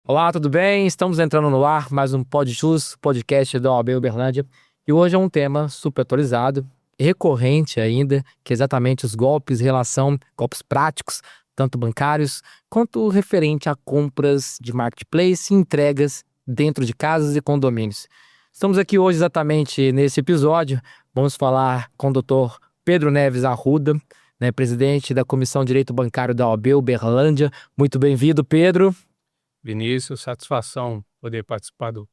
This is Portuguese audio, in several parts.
Olá, tudo bem? Estamos entrando no ar mais um PodJus, podcast da OAB Uberlândia. E hoje é um tema super atualizado, recorrente ainda, que é exatamente os golpes em relação, golpes práticos, tanto bancários, quanto referente a compras de marketplace e entregas dentro de casas e condomínios. Estamos aqui hoje exatamente nesse episódio, vamos falar com o Dr. Pedro Neves Arruda, né, presidente da Comissão de Direito Bancário da OAB Uberlândia. Muito bem-vindo, Pedro. Vinícius, satisfação poder participar do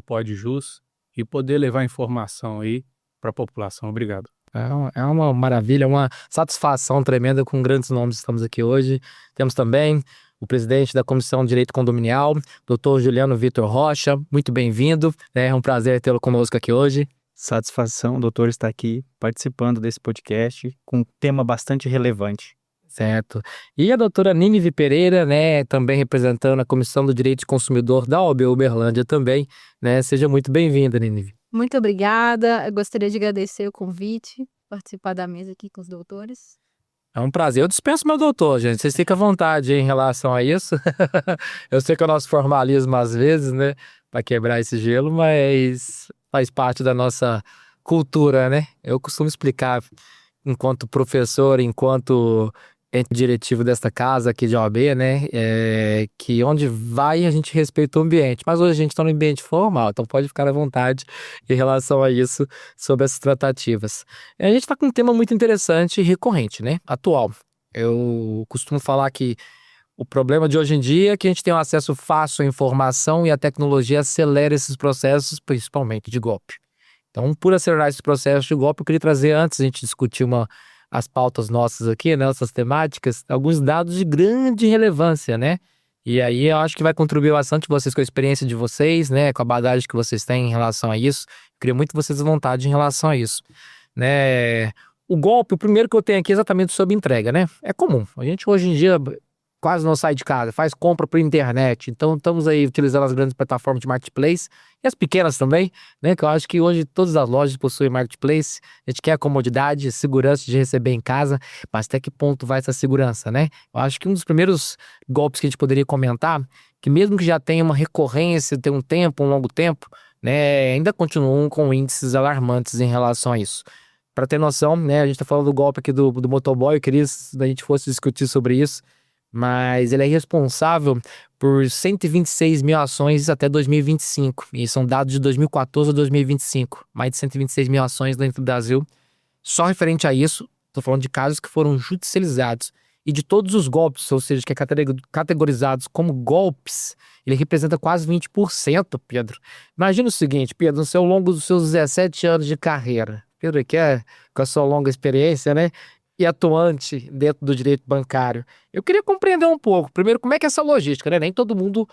PodJus e poder levar informação aí para a população. Obrigado. É uma maravilha, uma satisfação tremenda com grandes nomes. Estamos aqui hoje. Temos também o presidente da Comissão de Direito Condominial, Dr. Juliano Vitor Rocha. Muito bem-vindo. É um prazer tê-lo conosco aqui hoje. Satisfação, doutor, estar aqui participando desse podcast com um tema bastante relevante. Certo. E a doutora Nínive Pereira, né, também representando a Comissão do Direito do Consumidor da OAB Uberlândia também, né? Seja muito bem-vinda, Nínive. Muito obrigada. Eu gostaria de agradecer o convite, participar da mesa aqui com os doutores. É um prazer. Eu dispenso meu doutor, gente. Vocês ficam à vontade em relação a isso. Eu sei que é o nosso formalismo às vezes, né, para quebrar esse gelo, mas faz parte da nossa cultura, né? Eu costumo explicar, enquanto professor, enquanto ente diretivo desta casa aqui de OAB, né, que onde vai a gente respeita o ambiente. Mas hoje a gente está no ambiente formal, então pode ficar à vontade em relação a isso, sobre essas tratativas. A gente está com um tema muito interessante e recorrente, né? Atual. Eu costumo falar que o problema de hoje em dia é que a gente tem um acesso fácil à informação e a tecnologia acelera esses processos, principalmente de golpe. Então, por acelerar esse processo de golpe, eu queria trazer, antes a gente discutir as pautas nossas aqui, né, nossas temáticas, alguns dados de grande relevância, né? E aí eu acho que vai contribuir bastante vocês com a experiência de vocês, né, com a bagagem que vocês têm em relação a isso. Eu queria muito vocês à vontade em relação a isso, né? O golpe, o primeiro que eu tenho aqui é exatamente sobre entrega, né? É comum. A gente hoje em dia quase não sai de casa, faz compra por internet. Então estamos aí utilizando as grandes plataformas de marketplace e as pequenas também, né? Que eu acho que hoje todas as lojas possuem marketplace. A gente quer a comodidade, segurança de receber em casa, mas até que ponto vai essa segurança, né? Eu acho que um dos primeiros golpes que a gente poderia comentar, que mesmo que já tenha uma recorrência, tem um tempo, um longo tempo, né? Ainda continuam com índices alarmantes em relação a isso. Para ter noção, né? A gente tá falando do golpe aqui do motoboy, eu queria que a gente fosse discutir sobre isso, mas ele é responsável por 126 mil ações até 2025. E são dados de 2014 a 2025. Mais de 126 mil ações dentro do Brasil. Só referente a isso, estou falando de casos que foram judicializados. E de todos os golpes, ou seja, que é categorizados como golpes, ele representa quase 20%, Pedro. Imagina o seguinte, Pedro, ao longo dos seus 17 anos de carreira, Pedro aqui com a sua longa experiência, né? E atuante dentro do direito bancário. Eu queria compreender um pouco, primeiro, como é que é essa logística, né? Nem todo mundo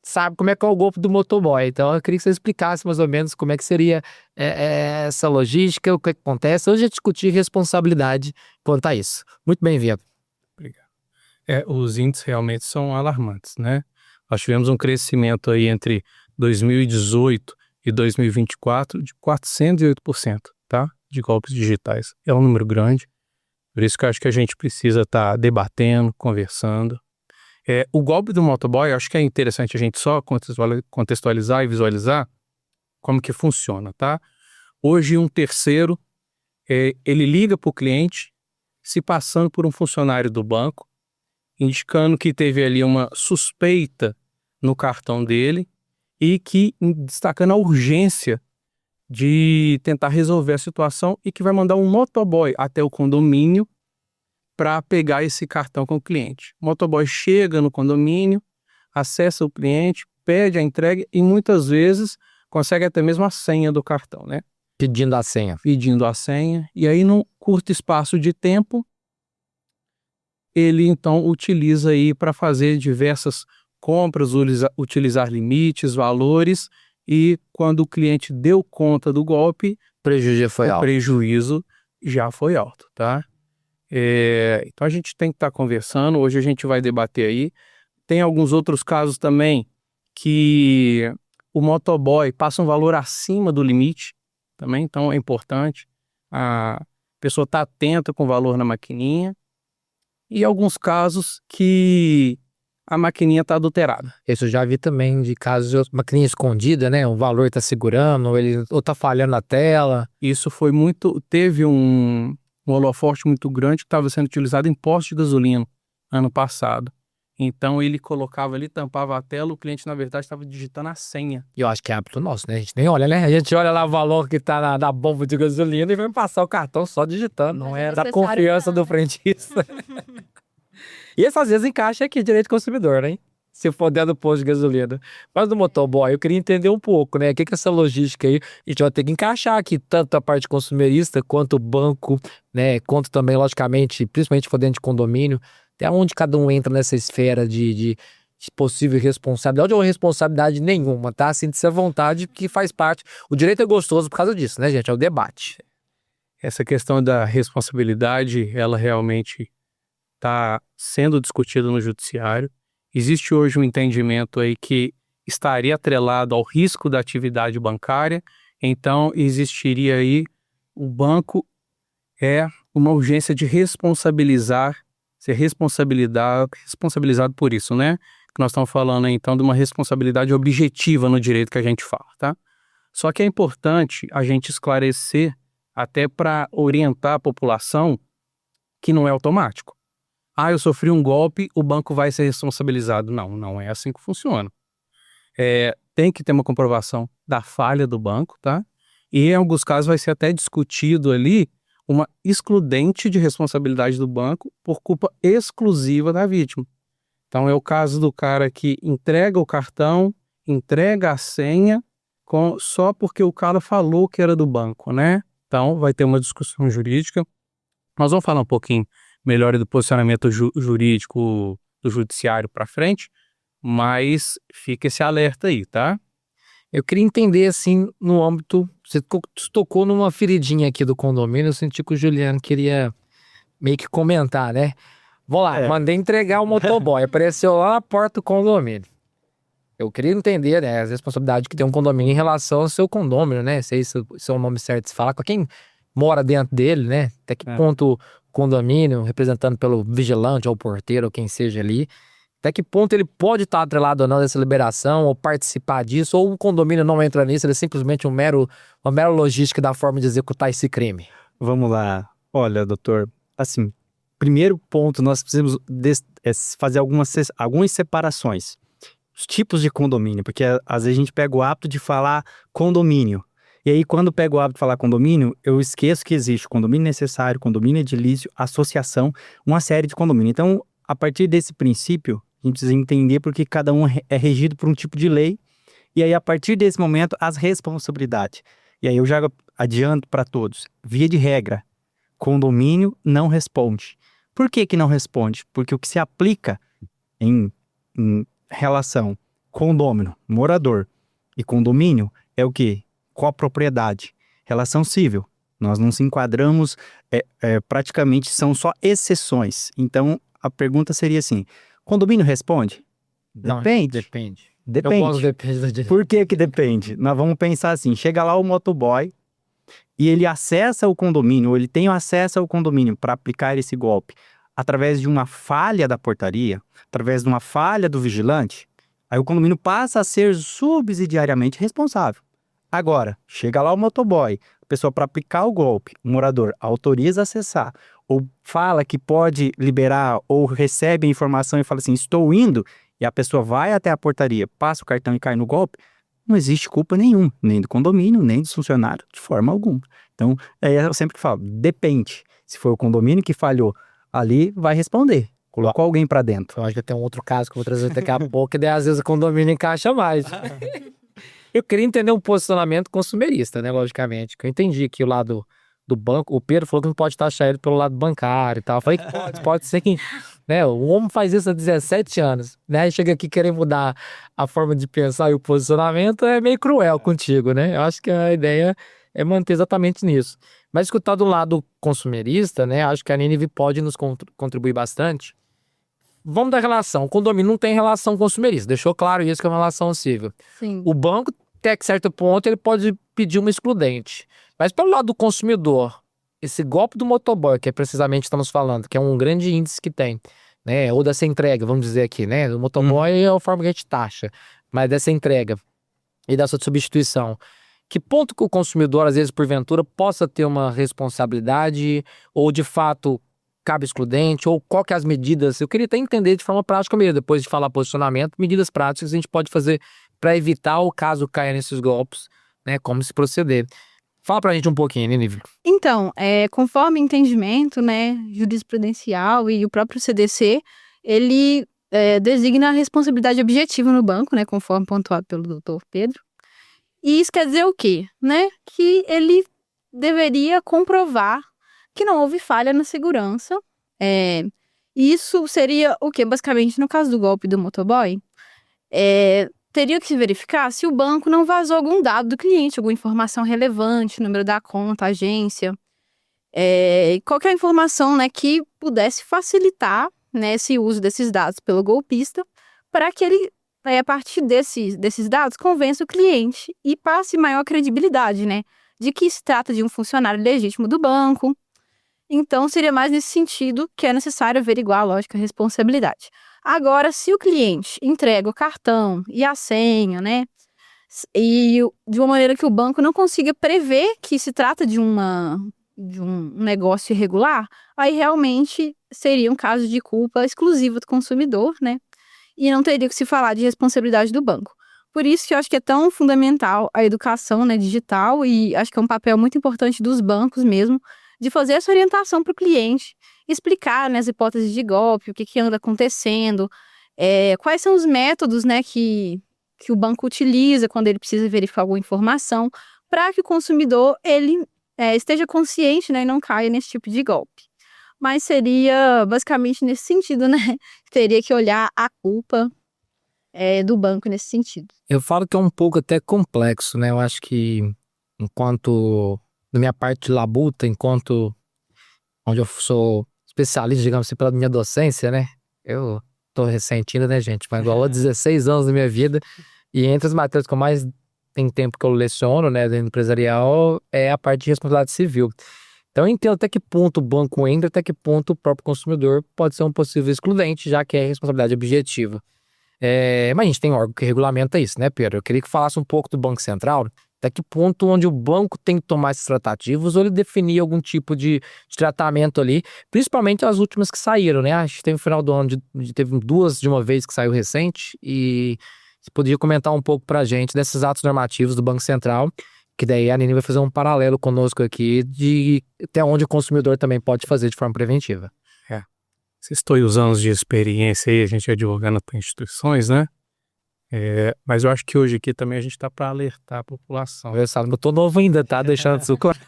sabe como é que é o golpe do motoboy. Então, eu queria que você explicasse mais ou menos como é que seria essa logística, o que acontece. Hoje a discutir responsabilidade quanto a isso. Muito bem-vindo. Obrigado. Os índices realmente são alarmantes, né? Nós tivemos um crescimento aí entre 2018 e 2024 de 408%, tá? De golpes digitais. É um número grande. Por isso que eu acho que a gente precisa estar debatendo, conversando. O golpe do motoboy, eu acho que é interessante a gente só contextualizar e visualizar como que funciona, tá? Hoje um terceiro, ele liga para o cliente, se passando por um funcionário do banco, indicando que teve ali uma suspeita no cartão dele e destacando a urgência de tentar resolver a situação e que vai mandar um motoboy até o condomínio para pegar esse cartão com o cliente. O motoboy chega no condomínio, acessa o cliente, pede a entrega e muitas vezes consegue até mesmo a senha do cartão, né? Pedindo a senha. Pedindo a senha. E aí, num curto espaço de tempo, ele então utiliza aí para fazer diversas compras, utilizar limites, valores, e quando o cliente deu conta do golpe, O prejuízo já foi alto, tá? Então a gente tem que estar conversando, hoje a gente vai debater aí. Tem alguns outros casos também que o motoboy passa um valor acima do limite também, então é importante a pessoa estar atenta com o valor na maquininha. E alguns casos que a maquininha está adulterada. Isso eu já vi também de casos de maquininha escondida, né? O valor tá segurando, ou tá falhando a tela. Isso foi muito... Teve um holoforte muito grande que estava sendo utilizado em posto de gasolina ano passado. Então ele colocava ali, tampava a tela, o cliente na verdade estava digitando a senha. E eu acho que é hábito nosso, né? A gente nem olha, né? A gente olha lá o valor que tá na bomba de gasolina e vai passar o cartão só digitando. Não é da necessário confiança não, do frentista. E isso às vezes encaixa aqui, direito do consumidor, né? Se for dentro do posto de gasolina. Mas do motoboy, eu queria entender um pouco, né? O que é essa logística aí? A gente vai ter que encaixar aqui tanto a parte consumerista, quanto o banco, né? Quanto também, logicamente, principalmente se for dentro de condomínio, até onde cada um entra nessa esfera de possível responsabilidade ou responsabilidade nenhuma, tá? Sinta-se à vontade, que faz parte. O direito é gostoso por causa disso, né, gente? É o debate. Essa questão da responsabilidade, ela realmente está sendo discutida no judiciário. Existe hoje um entendimento aí que estaria atrelado ao risco da atividade bancária, então existiria aí o banco uma urgência de ser responsabilizado por isso, né? Que nós estamos falando aí, então de uma responsabilidade objetiva no direito que a gente fala, tá? Só que é importante a gente esclarecer até para orientar a população que não é automático. Eu sofri um golpe, o banco vai ser responsabilizado. Não, não é assim que funciona. Tem que ter uma comprovação da falha do banco, tá? E em alguns casos vai ser até discutido ali uma excludente de responsabilidade do banco por culpa exclusiva da vítima. Então é o caso do cara que entrega o cartão, entrega a senha, só porque o cara falou que era do banco, né? Então vai ter uma discussão jurídica. Nós vamos falar um pouquinho melhor do posicionamento jurídico do judiciário para frente, mas fica esse alerta aí, tá? Eu queria entender, assim, no âmbito... Você tocou numa feridinha aqui do condomínio, eu senti que o Juliano queria meio que comentar, né? Vamos lá, mandei entregar o motoboy, apareceu lá na porta do condomínio. Eu queria entender, né, as responsabilidades que tem um condomínio em relação ao seu condomínio, né? Sei se é o nome certo de se falar, com quem mora dentro dele, né? Até que ponto o condomínio, representando pelo vigilante ou porteiro ou quem seja ali, até que ponto ele pode estar atrelado ou não dessa liberação, ou participar disso, ou o condomínio não entra nisso, ele é simplesmente uma mera logística da forma de executar esse crime. Vamos lá. Olha, doutor, assim, primeiro ponto, nós precisamos fazer algumas separações. Os tipos de condomínio, porque às vezes a gente pega o hábito de falar condomínio. E aí, quando pego o hábito de falar condomínio, eu esqueço que existe condomínio necessário, condomínio edilício, associação, uma série de condomínio. Então, a partir desse princípio, a gente precisa entender porque cada um é regido por um tipo de lei. E aí, a partir desse momento, as responsabilidades. E aí, eu já adianto para todos. Via de regra, condomínio não responde. Por que não responde? Porque o que se aplica em relação condômino, morador e condomínio é o quê? Copropriedade, relação civil. Nós não se enquadramos, praticamente são só exceções. Então, a pergunta seria assim, condomínio responde? Depende. Eu posso depender do direito. Por que depende? Nós vamos pensar assim, chega lá o motoboy e ele acessa o condomínio, ou ele tem acesso ao condomínio para aplicar esse golpe através de uma falha da portaria, através de uma falha do vigilante, aí o condomínio passa a ser subsidiariamente responsável. Agora, chega lá o motoboy, a pessoa para aplicar o golpe, o morador autoriza acessar, ou fala que pode liberar, ou recebe a informação e fala assim, estou indo, e a pessoa vai até a portaria, passa o cartão e cai no golpe, não existe culpa nenhuma, nem do condomínio, nem do funcionário, de forma alguma. Então, eu sempre falo, depende. Se foi o condomínio que falhou, ali vai responder. Colocou alguém para dentro. Eu acho que tem um outro caso que eu vou trazer daqui a pouco, e daí às vezes o condomínio encaixa mais. Eu queria entender um posicionamento consumerista, né, logicamente, que eu entendi que o lado do banco, o Pedro falou que não pode taxar ele pelo lado bancário e tal. Eu falei que pode ser que, né, o homem faz isso há 17 anos, né, e chega aqui querer mudar a forma de pensar e o posicionamento é meio cruel contigo, né, eu acho que a ideia é manter exatamente nisso. Mas escutar do lado consumerista, né, acho que a Nínive pode nos contribuir bastante. Vamos da relação, o condomínio não tem relação consumerista, deixou claro isso que é uma relação civil. Sim. O banco, até certo ponto, ele pode pedir uma excludente. Mas pelo lado do consumidor, esse golpe do motoboy, que é precisamente estamos falando, que é um grande índice que tem, né? Ou dessa entrega, vamos dizer aqui, né? O motoboy é a forma que a gente taxa, mas dessa entrega e dessa substituição. Que ponto que o consumidor, às vezes, porventura, possa ter uma responsabilidade ou, de fato, cabe excludente, ou qual que é as medidas? Eu queria até entender de forma prática mesmo, depois de falar posicionamento, medidas práticas que a gente pode fazer para evitar o caso caia nesses golpes, né? Como se proceder. Fala pra gente um pouquinho, Nínive. Então, conforme entendimento, né, jurisprudencial e o próprio CDC, ele designa a responsabilidade objetiva no banco, né, conforme pontuado pelo doutor Pedro. E isso quer dizer o quê? Né? Que ele deveria comprovar que não houve falha na segurança. Isso seria o quê? Basicamente, no caso do golpe do motoboy, teria que se verificar se o banco não vazou algum dado do cliente, alguma informação relevante, número da conta, agência, qualquer informação, né, que pudesse facilitar, né, esse uso desses dados pelo golpista, para que ele, a partir desses dados, convença o cliente e passe maior credibilidade, né, de que se trata de um funcionário legítimo do banco. Então, seria mais nesse sentido que é necessário averiguar a lógica e responsabilidade. Agora, se o cliente entrega o cartão e a senha, né, e de uma maneira que o banco não consiga prever que se trata de um negócio irregular, aí realmente seria um caso de culpa exclusiva do consumidor, né, e não teria que se falar de responsabilidade do banco. Por isso que eu acho que é tão fundamental a educação, né, digital, e acho que é um papel muito importante dos bancos mesmo, de fazer essa orientação para o cliente, explicar, né, as hipóteses de golpe, o que anda acontecendo, quais são os métodos, né, que o banco utiliza quando ele precisa verificar alguma informação, para que o consumidor ele, esteja consciente, né, e não caia nesse tipo de golpe. Mas seria basicamente nesse sentido, né? Teria que olhar a culpa do banco nesse sentido. Eu falo que é um pouco até complexo, né? Eu acho que enquanto, na minha parte de labuta, onde eu sou especialista, digamos assim, pela minha docência, né? Eu tô ressentindo, né, gente? Mas igual há 16 anos da minha vida, e entre as matérias que eu mais tenho tempo que eu leciono, né, dentro do empresarial, é a parte de responsabilidade civil. Então eu entendo até que ponto o banco entra, até que ponto o próprio consumidor pode ser um possível excludente, já que é responsabilidade objetiva. Mas a gente tem órgão que regulamenta isso, né, Pedro? Eu queria que falasse um pouco do Banco Central, até que ponto onde o banco tem que tomar esses tratativos ou ele definir algum tipo de tratamento ali, principalmente as últimas que saíram, né? Acho que teve no final do ano, teve duas de uma vez que saiu recente, e você poderia comentar um pouco pra gente desses atos normativos do Banco Central, que daí a Nini vai fazer um paralelo conosco aqui de até onde o consumidor também pode fazer de forma preventiva. Vocês estão usando anos de experiência aí, a gente advogando para instituições, né? Mas eu acho que hoje aqui também a gente está para alertar a população. Eu tô novo ainda, tá? Deixando isso claro.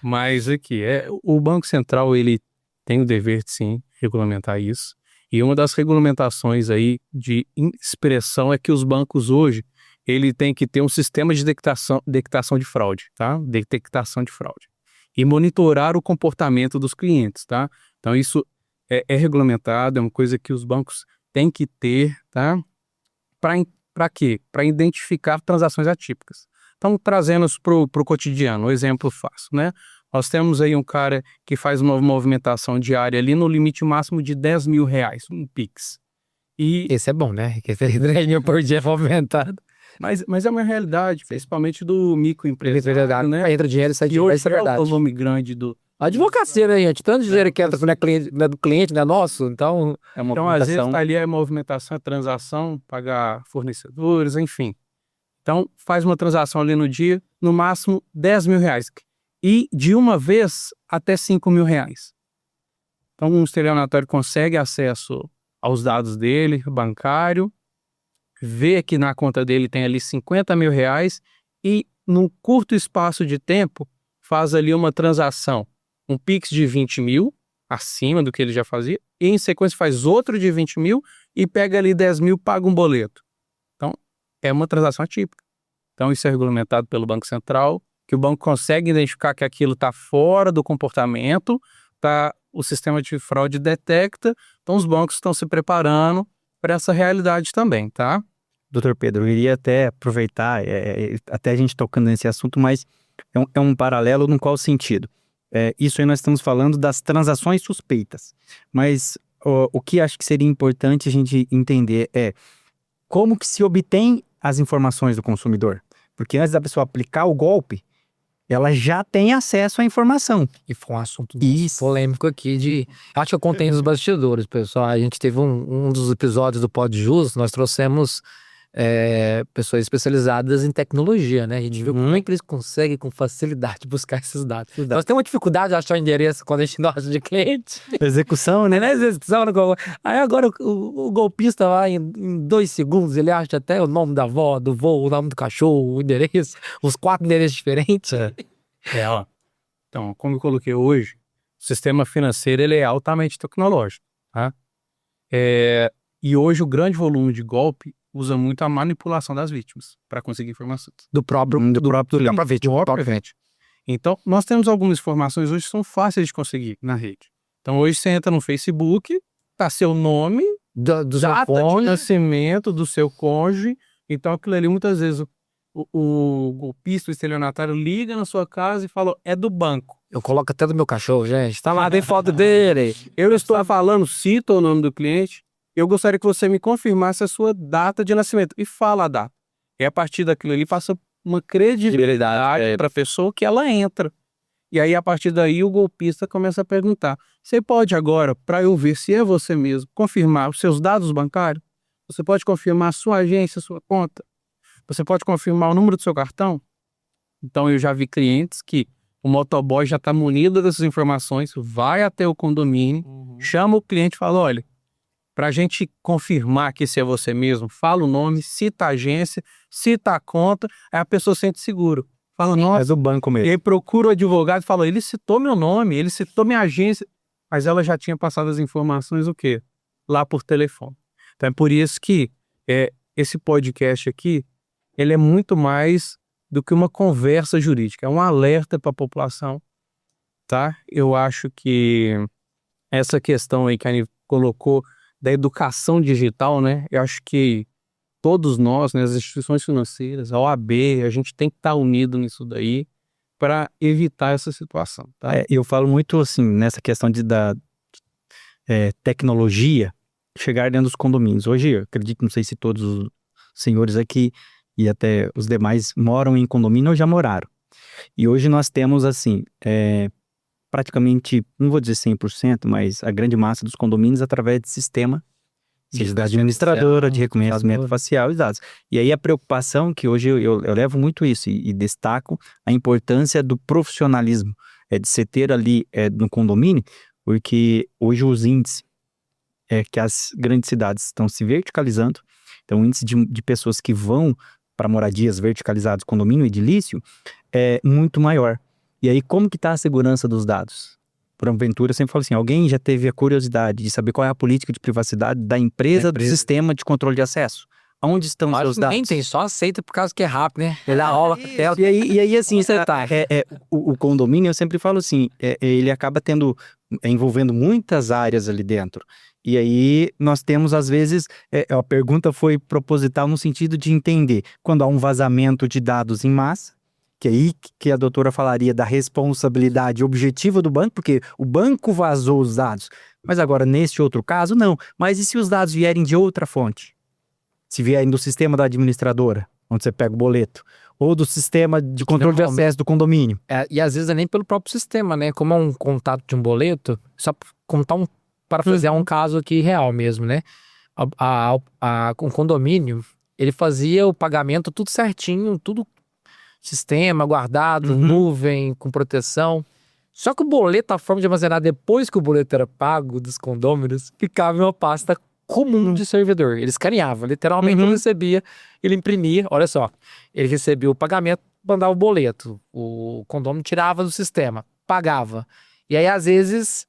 Mas aqui, o Banco Central, ele tem o dever de, sim, regulamentar isso. E uma das regulamentações aí de expressão é que os bancos hoje, ele tem que ter um sistema de detectação de fraude, tá? Detectação de fraude. E monitorar o comportamento dos clientes, tá? Então isso é regulamentado, é uma coisa que os bancos têm que ter, tá? Para quê? Para identificar transações atípicas. Então, trazendo para o cotidiano, um exemplo fácil, né? Nós temos aí um cara que faz uma movimentação diária ali no limite máximo de R$10 mil, um Pix. Esse é bom, né? Que 10 mil por dia movimentado. Mas é uma realidade, principalmente do microempresário, né? Entra dinheiro e sai E dinheiro, hoje isso é verdade. o volume grande do... A advocacia, né, gente? Tanto dinheiro que entra, não é do cliente, não é nosso, então... Então, às vezes, tá ali a movimentação, a transação, pagar fornecedores, enfim. Então, faz uma transação ali no dia, no máximo R$10 mil. E, de uma vez, até R$5 mil. Então, um estelionatário consegue acesso aos dados dele, bancário, vê que na conta dele tem ali R$50 mil e, num curto espaço de tempo, faz ali uma transação, um Pix de 20 mil, acima do que ele já fazia, e em sequência faz outro de 20 mil e pega ali 10 mil, paga um boleto. Então, é uma transação atípica. Então, isso é regulamentado pelo Banco Central, que o banco consegue identificar que aquilo está fora do comportamento, o sistema de fraude detecta, então os bancos estão se preparando para essa realidade também, tá? Doutor Pedro, eu iria até aproveitar, até a gente tocando nesse assunto, mas é um paralelo no qual sentido? Isso aí nós estamos falando das transações suspeitas, mas o que acho que seria importante a gente entender é como que se obtém as informações do consumidor. Porque antes da pessoa aplicar o golpe, ela já tem acesso à informação. E foi um assunto Isso. polêmico aqui de... Acho que eu contei nos bastidores, pessoal. A gente teve um dos episódios do Pod Jus, nós trouxemos pessoas especializadas em tecnologia, né? A gente viu como é que eles conseguem com facilidade buscar esses dados. Nós temos uma dificuldade de achar o endereço quando a gente não acha de cliente. Execução, né? Né? Execução, aí agora o golpista lá em 2 segundos, ele acha até o nome da avó, do vô, o nome do cachorro, o endereço, os 4 endereços diferentes. Ó. Então, como eu coloquei hoje, o sistema financeiro ele é altamente tecnológico, tá? E hoje o grande volume de golpe usa muito a manipulação das vítimas para conseguir informações. Do próprio vítima. Então, nós temos algumas informações hoje que são fáceis de conseguir na rede. Então, hoje você entra no Facebook, tá seu nome, Do seu data de cônjuge. nascimento do seu cônjuge. Então, aquilo ali, muitas vezes, o golpista, o estelionatário, liga na sua casa e fala, é do banco. Eu coloco até do meu cachorro, gente. Tá lá, tem foto dele. Eu estou falando, cita o nome do cliente, eu gostaria que você me confirmasse a sua data de nascimento. E fala a data. E a partir daquilo ali, passa uma credibilidade para a pessoa que ela entra. E aí, a partir daí, o golpista começa a perguntar, você pode agora, para eu ver se é você mesmo, confirmar os seus dados bancários? Você pode confirmar a sua agência, a sua conta? Você pode confirmar o número do seu cartão? Então, eu já vi clientes que o motoboy já está munido dessas informações, vai até o condomínio, chama o cliente e fala, olha, para a gente confirmar que esse é você mesmo, fala o nome, cita a agência, cita a conta, aí a pessoa se sente seguro. Fala, É nossa, do banco e mesmo. aí procura o advogado e fala, ele citou meu nome, ele citou minha agência, mas ela já tinha passado as informações o quê? Lá por telefone. Então é por isso que esse podcast aqui, ele é muito mais do que uma conversa jurídica, é um alerta para a população, tá? Eu acho que essa questão aí que a Aní colocou da educação digital, né? Eu acho que todos nós, né, as instituições financeiras, a OAB, a gente tem que estar unido nisso daí para evitar essa situação, tá? Eu falo muito assim, nessa questão da tecnologia chegar dentro dos condomínios. Hoje, eu acredito, não sei se todos os senhores aqui e até os demais moram em condomínio ou já moraram. E hoje nós temos, assim, praticamente, não vou dizer 100%, mas a grande massa dos condomínios através de sistema, seja da administradora, de reconhecimento facial e dados. E aí a preocupação que hoje eu levo muito isso e destaco a importância do profissionalismo, de se ter ali no condomínio, porque hoje os índices que as grandes cidades estão se verticalizando, então o índice de pessoas que vão para moradias verticalizadas, condomínio edilício, é muito maior. E aí, como que está a segurança dos dados? Porventura, eu sempre falo assim, alguém já teve a curiosidade de saber qual é a política de privacidade da empresa, do sistema de controle de acesso? Aonde estão os seus dados? Nem tem, só aceita por causa que é rápido, né? Ele aula, E aí assim, o condomínio, eu sempre falo assim, ele acaba envolvendo muitas áreas ali dentro. E aí nós temos, às vezes, a pergunta foi proposital no sentido de entender quando há um vazamento de dados em massa, que é aí que a doutora falaria da responsabilidade objetiva do banco, porque o banco vazou os dados. Mas agora, neste outro caso, não. Mas e se os dados vierem de outra fonte? Se vierem do sistema da administradora, onde você pega o boleto, ou do sistema de controle de acesso do condomínio? E às vezes é nem pelo próprio sistema, né? Como é um contato de um boleto, só contar para fazer um caso aqui real mesmo, né? Um condomínio, ele fazia o pagamento tudo certinho, tudo sistema guardado, nuvem, com proteção. Só que o boleto, a forma de armazenar depois que o boleto era pago dos condôminos, ficava em uma pasta comum de servidor. Ele escaneava, literalmente ele recebia, ele imprimia, olha só, ele recebia o pagamento, mandava o boleto, o condômino tirava do sistema, pagava. E aí, às vezes,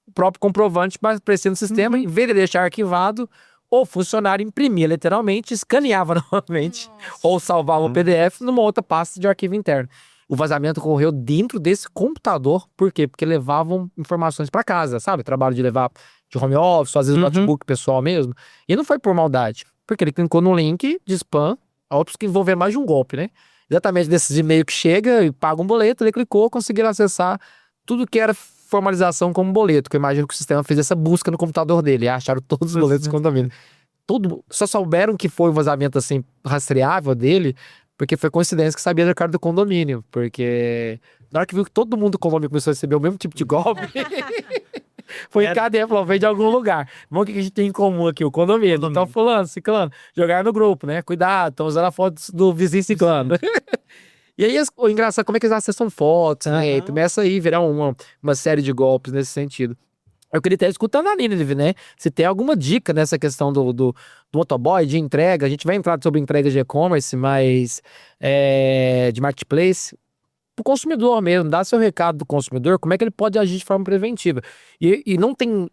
o próprio comprovante aparecia no sistema, em vez de deixar arquivado, o funcionário imprimia literalmente, escaneava novamente, ou salvava o PDF numa outra pasta de arquivo interno. O vazamento ocorreu dentro desse computador, por quê? Porque levavam informações para casa, sabe? Trabalho de levar de home office, às vezes notebook pessoal mesmo. E não foi por maldade, porque ele clicou no link de spam, outros que envolveram mais de um golpe, né? Exatamente desses e-mail que chega e paga um boleto, ele clicou, conseguiram acessar tudo que era formalização como boleto, que eu imagino que o sistema fez essa busca no computador dele, e acharam todos os boletos do condomínio. Só souberam que foi um vazamento assim rastreável dele, porque foi coincidência que sabia da cara do condomínio, porque na hora que viu que todo mundo do condomínio começou a receber o mesmo tipo de golpe, foi em cadeia, falou, veio de algum lugar. Bom, o que a gente tem em comum aqui? O condomínio. Então, fulano, ciclano, jogaram no grupo, né? Cuidado, estão usando a foto do vizinho ciclano. E aí, o engraçado, como é que eles acessam fotos, né? E começa aí a virar uma série de golpes nesse sentido. Eu queria estar escutando a Nínive, né? Se tem alguma dica nessa questão do motoboy, de entrega. A gente vai entrar sobre entrega de e-commerce, mas de marketplace. Pro consumidor mesmo, dá seu recado do consumidor, como é que ele pode agir de forma preventiva. E não tem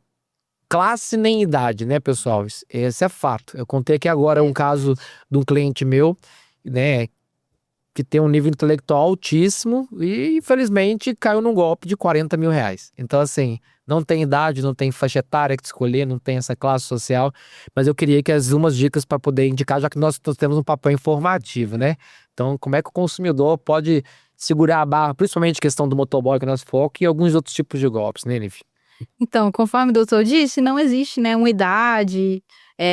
classe nem idade, né, pessoal? Esse é fato. Eu contei aqui agora um caso de um cliente meu, né, que tem um nível intelectual altíssimo e, infelizmente, caiu num golpe de R$40 mil. Então, assim, não tem idade, não tem faixa etária que escolher, não tem essa classe social, mas eu queria que umas dicas para poder indicar, já que nós temos um papel informativo, né? Então, como é que o consumidor pode segurar a barra, principalmente questão do motoboy, que é o nosso foco, e alguns outros tipos de golpes, né, Nínive? Então, conforme o doutor disse, não existe, né, uma idade.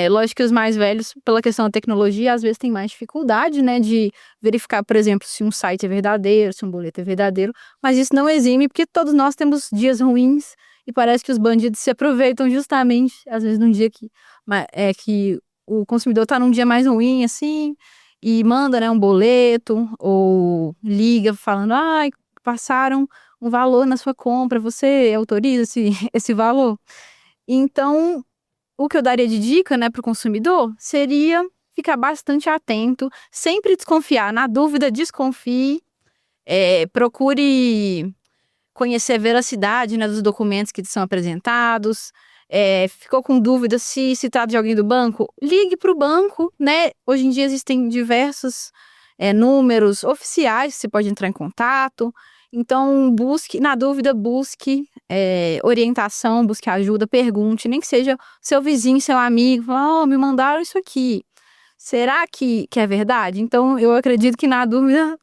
Lógico que os mais velhos, pela questão da tecnologia, às vezes têm mais dificuldade, né, de verificar, por exemplo, se um site é verdadeiro, se um boleto é verdadeiro, mas isso não exime, porque todos nós temos dias ruins e parece que os bandidos se aproveitam justamente, às vezes, num dia que o consumidor está num dia mais ruim, assim, e manda, né, um boleto ou liga falando, passaram um valor na sua compra, você autoriza esse valor? Então, o que eu daria de dica, né, para o consumidor seria ficar bastante atento, sempre desconfiar. Na dúvida, desconfie, procure conhecer a veracidade, né, dos documentos que são apresentados. Ficou com dúvida se trata de alguém do banco? Ligue para o banco, né? Hoje em dia existem diversos números oficiais que você pode entrar em contato. Então, na dúvida, busque orientação, busque ajuda, pergunte, nem que seja seu vizinho, seu amigo, fala, me mandaram isso aqui. Será que é verdade? Então, eu acredito que na dúvida,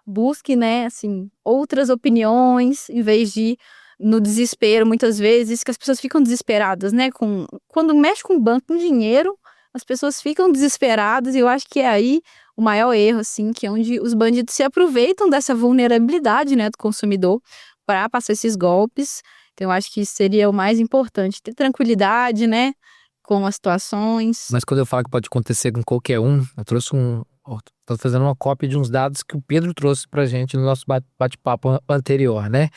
busque, né, assim, outras opiniões, em vez de no desespero, muitas vezes, que as pessoas ficam desesperadas, né? Quando mexe com o banco, com dinheiro, as pessoas ficam desesperadas, e eu acho que é aí o maior erro, assim, que é onde os bandidos se aproveitam dessa vulnerabilidade, né, do consumidor para passar esses golpes. Então, eu acho que isso seria o mais importante, ter tranquilidade, né, com as situações. Mas quando eu falo que pode acontecer com qualquer um, eu trouxe tô fazendo uma cópia de uns dados que o Pedro trouxe pra gente no nosso bate-papo anterior, né?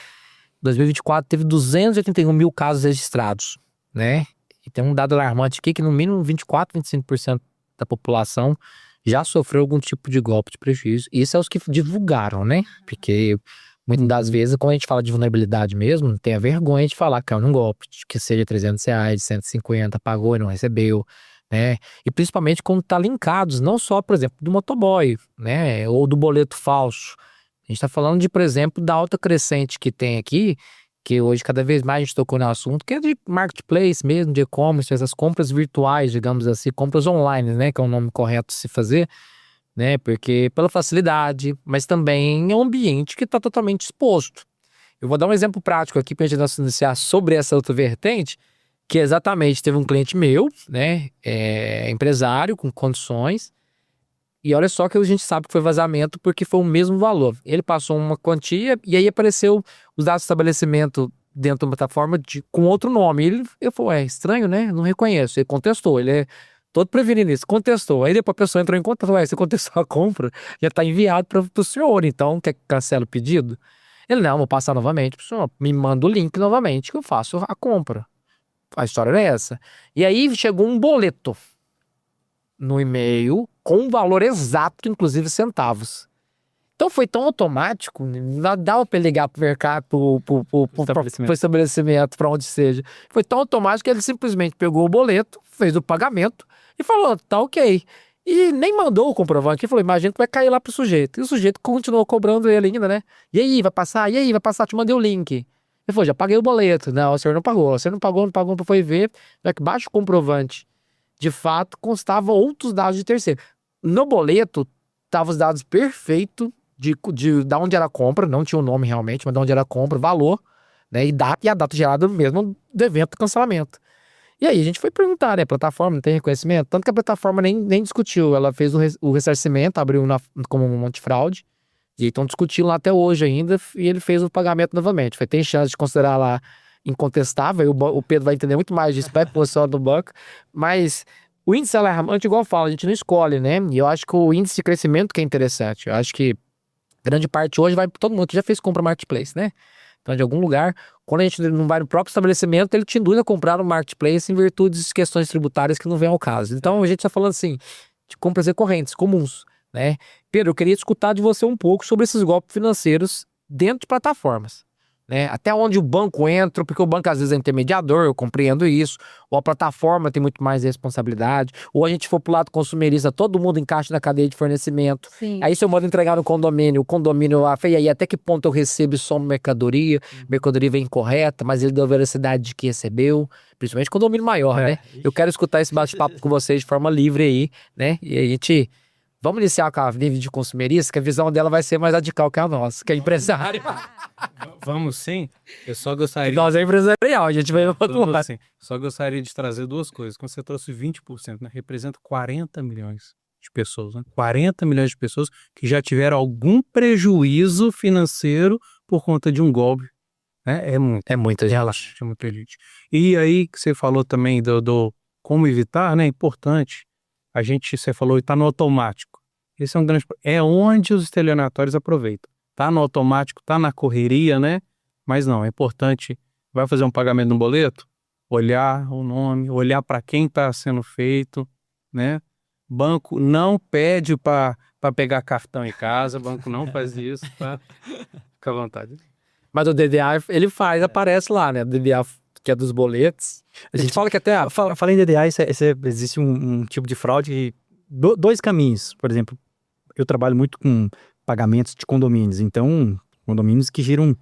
2024 teve 281 mil casos registrados, né? E tem um dado alarmante aqui que no mínimo 24, 25% da população já sofreu algum tipo de golpe de prejuízo. E isso é os que divulgaram, né? Porque muitas das vezes, quando a gente fala de vulnerabilidade mesmo, tem a vergonha de falar que caiu num golpe, que seja R$300, 150, pagou e não recebeu, né? E principalmente quando tá linkados, não só, por exemplo, do motoboy, né? Ou do boleto falso. A gente tá falando de, por exemplo, da alta crescente que tem aqui, que hoje cada vez mais a gente tocou no assunto, que é de marketplace mesmo, de e-commerce, essas compras virtuais, digamos assim, compras online, né? Que é o nome correto de se fazer, né? Porque pela facilidade, mas também é um ambiente que está totalmente exposto. Eu vou dar um exemplo prático aqui para a gente iniciar sobre essa outra vertente, que exatamente teve um cliente meu, né? Empresário com condições, e olha só que a gente sabe que foi vazamento porque foi o mesmo valor. Ele passou uma quantia e aí apareceu os dados de estabelecimento dentro da plataforma com outro nome. Eu falei, estranho, né? Não reconheço. Ele contestou, ele é todo prevenido nisso, contestou. Aí depois a pessoa entrou em contato, você contestou a compra, já está enviado para o senhor, então quer que cancele o pedido? Ele, não, vou passar novamente pro senhor, me manda o link novamente que eu faço a compra. A história era essa. E aí chegou um boleto no e-mail com um valor exato, inclusive centavos. Então foi tão automático, não dava para ligar pro mercado, pro estabelecimento, para onde seja. Foi tão automático que ele simplesmente pegou o boleto, fez o pagamento e falou, tá ok. E nem mandou o comprovante, ele falou, imagina que vai cair lá pro sujeito. E o sujeito continuou cobrando ele ainda, né? E aí, vai passar? E aí, vai passar? Te mandei o link. Ele falou, já paguei o boleto. Não, o senhor não pagou. O senhor não pagou, foi ver. Já que baixo o comprovante, de fato, constavam outros dados de terceiro. No boleto, estavam os dados perfeitos de onde era a compra, não tinha o nome realmente, mas de onde era a compra, valor, né? E a data gerada mesmo do evento do cancelamento. E aí a gente foi perguntar, né? A plataforma não tem reconhecimento? Tanto que a plataforma nem discutiu. Ela fez o ressarcimento, abriu como um antifraude. E então discutiram lá até hoje ainda. E ele fez o pagamento novamente. Tem chance de considerar lá incontestável. E o Pedro vai entender muito mais disso, vai posicionar do banco. Mas o índice alarmante, igual eu falo, a gente não escolhe, né? E eu acho que o índice de crescimento que é interessante. Eu acho que grande parte hoje vai para todo mundo que já fez compra marketplace, né? Então, de algum lugar, quando a gente não vai no próprio estabelecimento, ele te induz a comprar no marketplace em virtude de questões tributárias que não vêm ao caso. Então, a gente está falando assim, de compras recorrentes, comuns, né? Pedro, eu queria escutar de você um pouco sobre esses golpes financeiros dentro de plataformas, né? Até onde o banco entra, porque o banco às vezes é intermediador, eu compreendo isso, ou a plataforma tem muito mais responsabilidade, ou a gente for pro lado consumerista, todo mundo encaixa na cadeia de fornecimento. Sim. Aí se eu mando entregar no condomínio, o condomínio, e aí até que ponto eu recebo e somo mercadoria, mercadoria vem incorreta, mas ele deu a veracidade de que recebeu, principalmente condomínio maior, né? Eu quero escutar esse bate-papo com vocês de forma livre aí, né? E a gente... Vamos iniciar com a nível de consumerista, que a visão dela vai ser mais radical que a nossa, que é empresário. Vamos sim. Eu só gostaria... Nós é empresarial, a gente vai Vamos sim. Só gostaria de trazer duas coisas. Quando você trouxe 20%, né? Representa 40 milhões de pessoas, né? 40 milhões de pessoas que já tiveram algum prejuízo financeiro por conta de um golpe. Né? É muita gente. Relaxa, é muita gente. E aí que você falou também do como evitar, né? É importante. Você falou, está no automático. Esse é um grande... É onde os estelionatários aproveitam. Tá no automático, tá na correria, né? Mas não, é importante. Vai fazer um pagamento no boleto? Olhar o nome, olhar para quem está sendo feito, né? Banco não pede para pegar cartão em casa, banco não faz isso, tá? Fica à vontade. Mas o DDA, ele faz, aparece lá, né? O DDA, que é dos boletos. A gente fala que até... Falei em DDA, existe um tipo de fraude que... Dois caminhos, por exemplo. Eu trabalho muito com pagamentos de condomínios. Então, condomínios que giram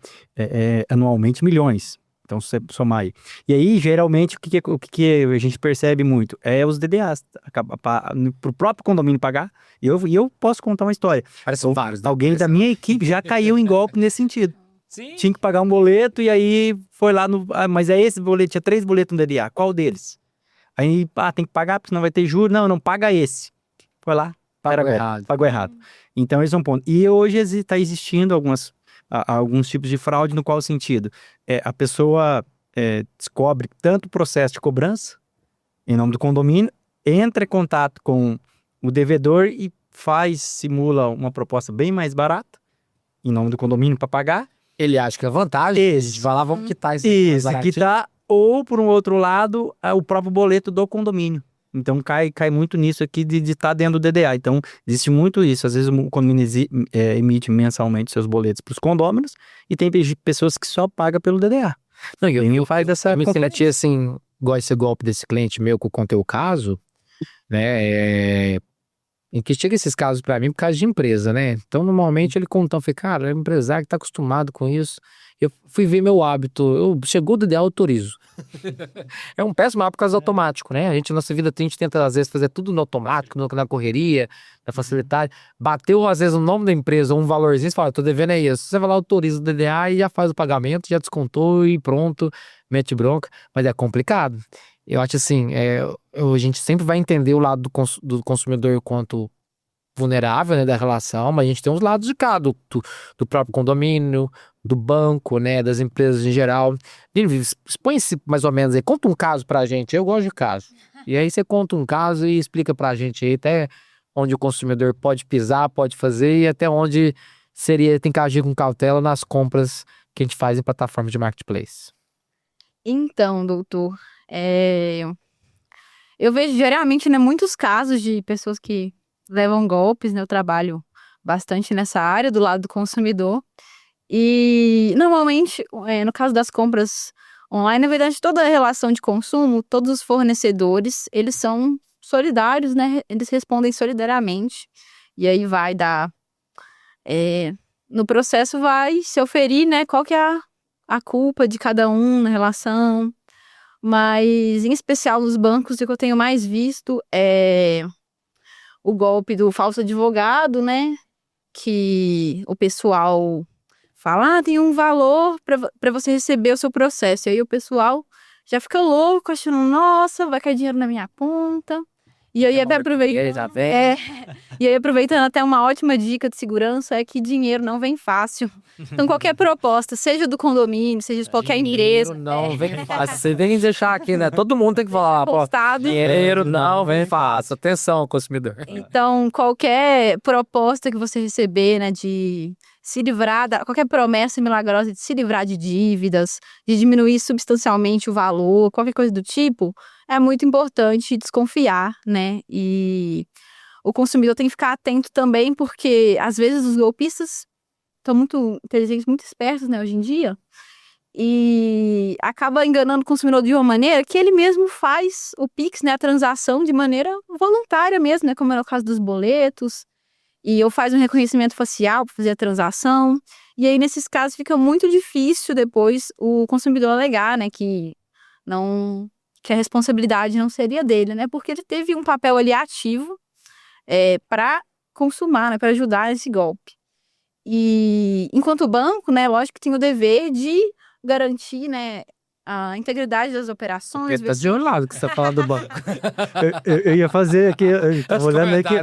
anualmente milhões. Então, você somar aí. E aí, geralmente, o que a gente percebe muito é os DDAs. Para o próprio condomínio pagar. E eu posso contar uma história. Parecem vários. Né? Alguém da minha equipe já caiu em golpe nesse sentido. Sim. Tinha que pagar um boleto e aí foi lá no... mas é esse boleto, tinha 3 boletos no DDA. Qual deles? Aí, tem que pagar porque senão vai ter juros. Não, paga esse. Foi lá. Pagou errado. Então, esse é um ponto. E hoje está existindo alguns tipos de fraude, no qual sentido? A pessoa descobre tanto o processo de cobrança, em nome do condomínio, entra em contato com o devedor e simula uma proposta bem mais barata, em nome do condomínio, para pagar. Ele acha que é vantagem. A gente vai lá, vamos quitar isso. Quitar, ou, por um outro lado, o próprio boleto do condomínio. Então, cai muito nisso aqui de estar dentro do DDA. Então, existe muito isso. Às vezes, o condomínio emite mensalmente seus boletos para os condôminos e tem pessoas que só pagam pelo DDA. Não, eu me senti assim, igual esse golpe desse cliente meu que eu contei o caso, né? Em que chega esses casos para mim por causa de empresa, né? Então, normalmente, ele contou, eu falei, cara, é um empresário que tá acostumado com isso. Eu fui ver meu hábito, chegou o DDA, eu autorizo. É um péssimo hábito por causa do automático, né? Nossa vida, a gente tenta, às vezes, fazer tudo no automático, na correria, na facilidade. Bateu, às vezes, o nome da empresa, um valorzinho, você fala, tô devendo é isso. Você vai lá, autoriza o DDA e já faz o pagamento, já descontou e pronto, mete bronca. Mas é complicado. Eu acho assim, a gente sempre vai entender o lado do consumidor quanto vulnerável, né, da relação, mas a gente tem os lados de cá, do próprio condomínio, do banco, né, das empresas em geral. Expõe-se mais ou menos aí, conta um caso pra gente, eu gosto de caso. E aí você conta um caso e explica pra gente aí até onde o consumidor pode pisar, pode fazer e até onde tem que agir com cautela nas compras que a gente faz em plataformas de marketplace. Então, doutor, eu vejo diariamente, né, muitos casos de pessoas que levam golpes, né? Eu trabalho bastante nessa área do lado do consumidor. E normalmente, no caso das compras online, na verdade, toda a relação de consumo, todos os fornecedores, eles são solidários, né? Eles respondem solidariamente. E aí vai dar... no processo vai se oferir, né? Qual que é a culpa de cada um na relação. Mas, em especial nos bancos, o que eu tenho mais visto é o golpe do falso advogado, né? Que o pessoal fala, tem um valor para você receber o seu processo. E aí o pessoal já fica louco, achando, nossa, vai cair dinheiro na minha conta. E aí até aproveitando, e aí aproveitando até uma ótima dica de segurança é que dinheiro não vem fácil. Então qualquer proposta, seja do condomínio, seja de qualquer empresa, não vem fácil. Você tem que deixar aqui, né? Todo mundo tem que falar, pô, postado. dinheiro não vem fácil. Atenção, consumidor. Então qualquer proposta que você receber, né, de se livrar qualquer promessa milagrosa de se livrar de dívidas, de diminuir substancialmente o valor, qualquer coisa do tipo, é muito importante desconfiar, né? E o consumidor tem que ficar atento também, porque às vezes os golpistas estão muito inteligentes, muito espertos, né, hoje em dia, e acaba enganando o consumidor de uma maneira que ele mesmo faz o Pix, né, a transação de maneira voluntária mesmo, né, como é o caso dos boletos, e ou faz um reconhecimento facial para fazer a transação, e aí nesses casos fica muito difícil depois o consumidor alegar, né, que a responsabilidade não seria dele, né, porque ele teve um papel ali ativo para consumar, né, para ajudar nesse golpe. E enquanto banco, né, lógico que tem o dever de garantir, né, a integridade das operações. Tá de um lado que você fala do banco. Eu ia fazer aqui, eu tava olhando aqui,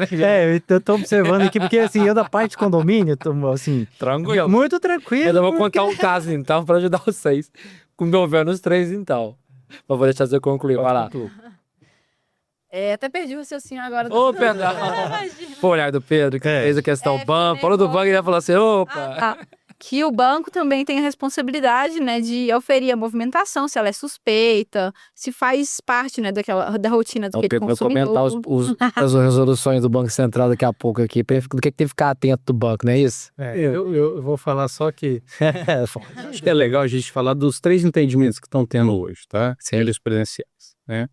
eu tô observando aqui, porque assim, eu da parte de condomínio, tô, assim, Tranquilo. muito tranquilo. Eu vou contar um caso, então, para ajudar vocês. Envolvendo os três, então. Mas vou deixar você concluir. Vai lá. Até perdi o raciocínio agora. Ô, Pedro. Pô, olhar do Pedro, que fez a questão banco. Falou do banco e ele falou assim, opa. Que o banco também tem a responsabilidade, né, de oferir a movimentação, se ela é suspeita, se faz parte, né, da rotina do Pedro vai consumidor. comentar as resoluções do Banco Central daqui a pouco aqui, do que tem que ficar atento do banco, não é isso? Eu vou falar só que acho que é legal a gente falar dos 3 entendimentos que estão tendo hoje, tá? Sim. Jurisprudenciais, né?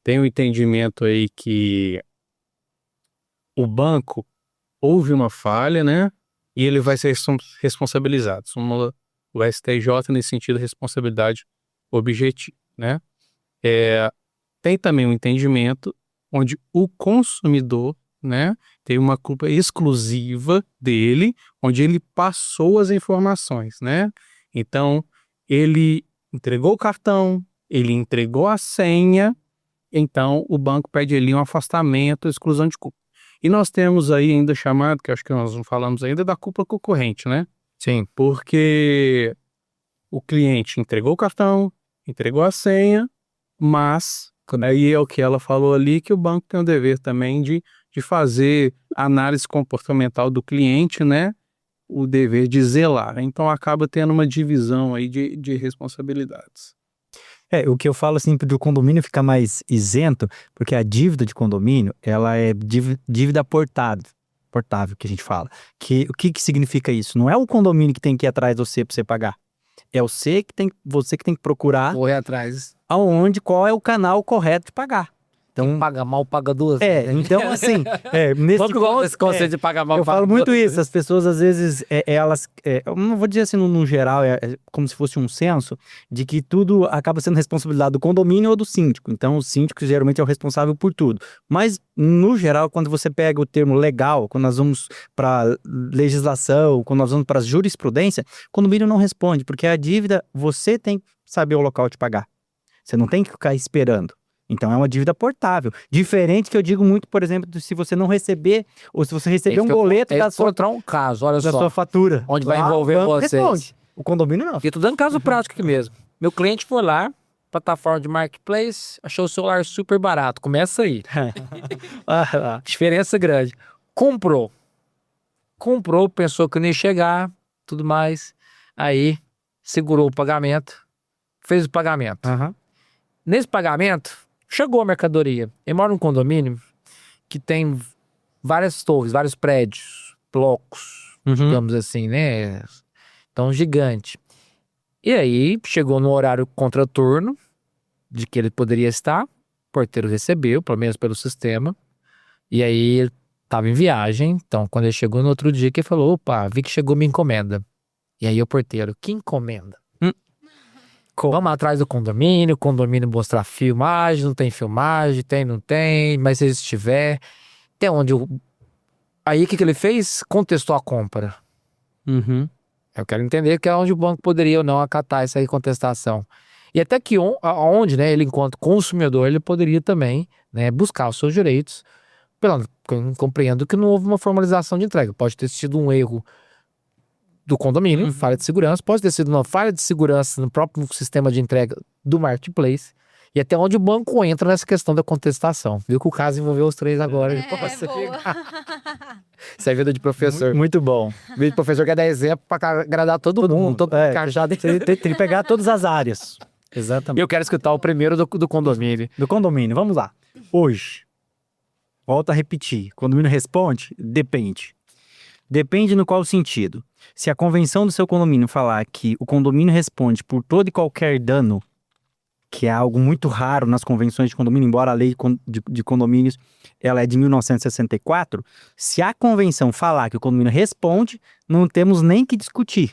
Tem um entendimento aí que o banco houve uma falha, né? E ele vai ser responsabilizado. Súmula o STJ nesse sentido, responsabilidade objetiva, né? Tem também um entendimento onde o consumidor, né, tem uma culpa exclusiva dele, onde ele passou as informações, né? Então, ele entregou o cartão, ele entregou a senha, então o banco pede ali um afastamento, exclusão de culpa. E nós temos aí ainda chamado, que acho que nós não falamos ainda, da culpa concorrente, né? Sim. Porque o cliente entregou o cartão, entregou a senha, mas aí é o que ela falou ali, que o banco tem o dever também de fazer análise comportamental do cliente, né? O dever de zelar. Então acaba tendo uma divisão aí de responsabilidades. O que eu falo assim, do condomínio ficar mais isento, porque a dívida de condomínio, ela é dívida portável, que a gente fala. O que significa isso? Não é o condomínio que tem que ir atrás de você para você pagar. É você que tem que procurar Correr atrás. qual é o canal correto de pagar. Então, Paga mal, paga duas. Então assim, nesse Qual esse conceito de pagar mal, eu paga falo muito duas? isso, as pessoas às vezes, eu não vou dizer assim no geral, é como se fosse um senso, de que tudo acaba sendo responsabilidade do condomínio ou do síndico. Então o síndico geralmente é o responsável por tudo. Mas no geral, quando você pega o termo legal, quando nós vamos para legislação, quando nós vamos para jurisprudência, o condomínio não responde, porque a dívida você tem que saber o local de pagar. Você não tem que ficar esperando. Então é uma dívida portável. Diferente que eu digo muito, por exemplo, se você não receber, ou se você receber um boleto da encontrar um caso, olha sua só, fatura. onde vai envolver o banco vocês. responde. O condomínio não. E tô dando caso prático aqui mesmo. Meu cliente foi lá, plataforma de marketplace, achou o celular super barato. Começa aí. Diferença grande. Comprou, pensou que não ia chegar, tudo mais. Aí, segurou o pagamento, fez o pagamento. Nesse pagamento, chegou a mercadoria. Ele mora num condomínio que tem várias torres, vários prédios, blocos, digamos assim, né? Então, gigante. E aí, chegou no horário contraturno de que ele poderia estar, o porteiro recebeu, pelo menos pelo sistema, e aí ele estava em viagem, então quando ele chegou no outro dia, que ele falou, opa, vi que chegou minha encomenda. E aí o porteiro, que encomenda? Vamos atrás do condomínio, o condomínio mostrar filmagem, não tem filmagem, tem, não tem, mas se estiver, até onde Aí o que ele fez? Contestou a compra. Eu quero entender que é onde o banco poderia ou não acatar essa contestação. E até que onde, né, ele, enquanto consumidor, ele poderia também, né, buscar os seus direitos. Compreendo que não houve uma formalização de entrega. Pode ter sido um erro do condomínio, falha de segurança, pode ter sido uma falha de segurança no próprio sistema de entrega do marketplace. E até onde o banco entra nessa questão da contestação. Viu que o caso envolveu os três agora. Isso é vida de professor. Muito bom. Vida de professor quer dar exemplo para agradar todo mundo. Todo cajado. Tem que pegar todas as áreas. Exatamente. Eu quero escutar o primeiro do condomínio. Do condomínio, vamos lá. Hoje, volto a repetir, condomínio responde? Depende. Depende no qual sentido. Se a convenção do seu condomínio falar que o condomínio responde por todo e qualquer dano, que é algo muito raro nas convenções de condomínio, embora a lei de condomínios ela é de 1964, se a convenção falar que o condomínio responde, não temos nem que discutir.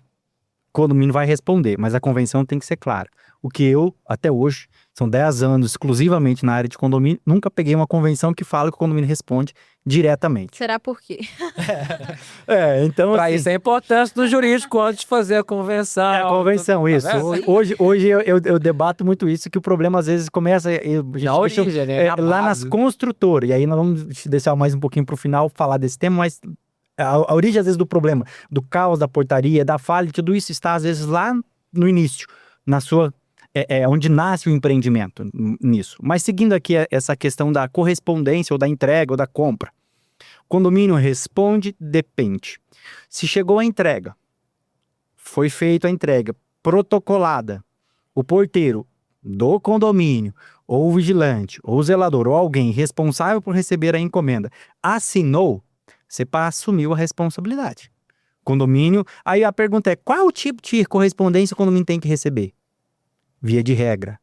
O condomínio vai responder, mas a convenção tem que ser clara. O que eu, até hoje, são 10 anos exclusivamente na área de condomínio, nunca peguei uma convenção que fala que o condomínio responde diretamente. Será por quê? Então Para assim, isso é a importância do jurídico antes de fazer a convenção. é a convenção, isso. Hoje eu debato muito isso, que o problema às vezes começa Na origem, né? lá nas construtoras. E aí nós vamos deixar mais um pouquinho para o final falar desse tema, mas a origem às vezes do problema, do caos da portaria, da falha, tudo isso está às vezes lá no início, na sua... onde nasce o empreendimento nisso. Mas seguindo aqui essa questão da correspondência, ou da entrega, ou da compra. Condomínio responde, depende. Se chegou a entrega, foi feita a entrega, protocolada, o porteiro do condomínio, ou o vigilante, ou o zelador, ou alguém responsável por receber a encomenda, assinou, você assumiu a responsabilidade. Condomínio, aí a pergunta é, qual o tipo de correspondência o condomínio tem que receber? Via de regra,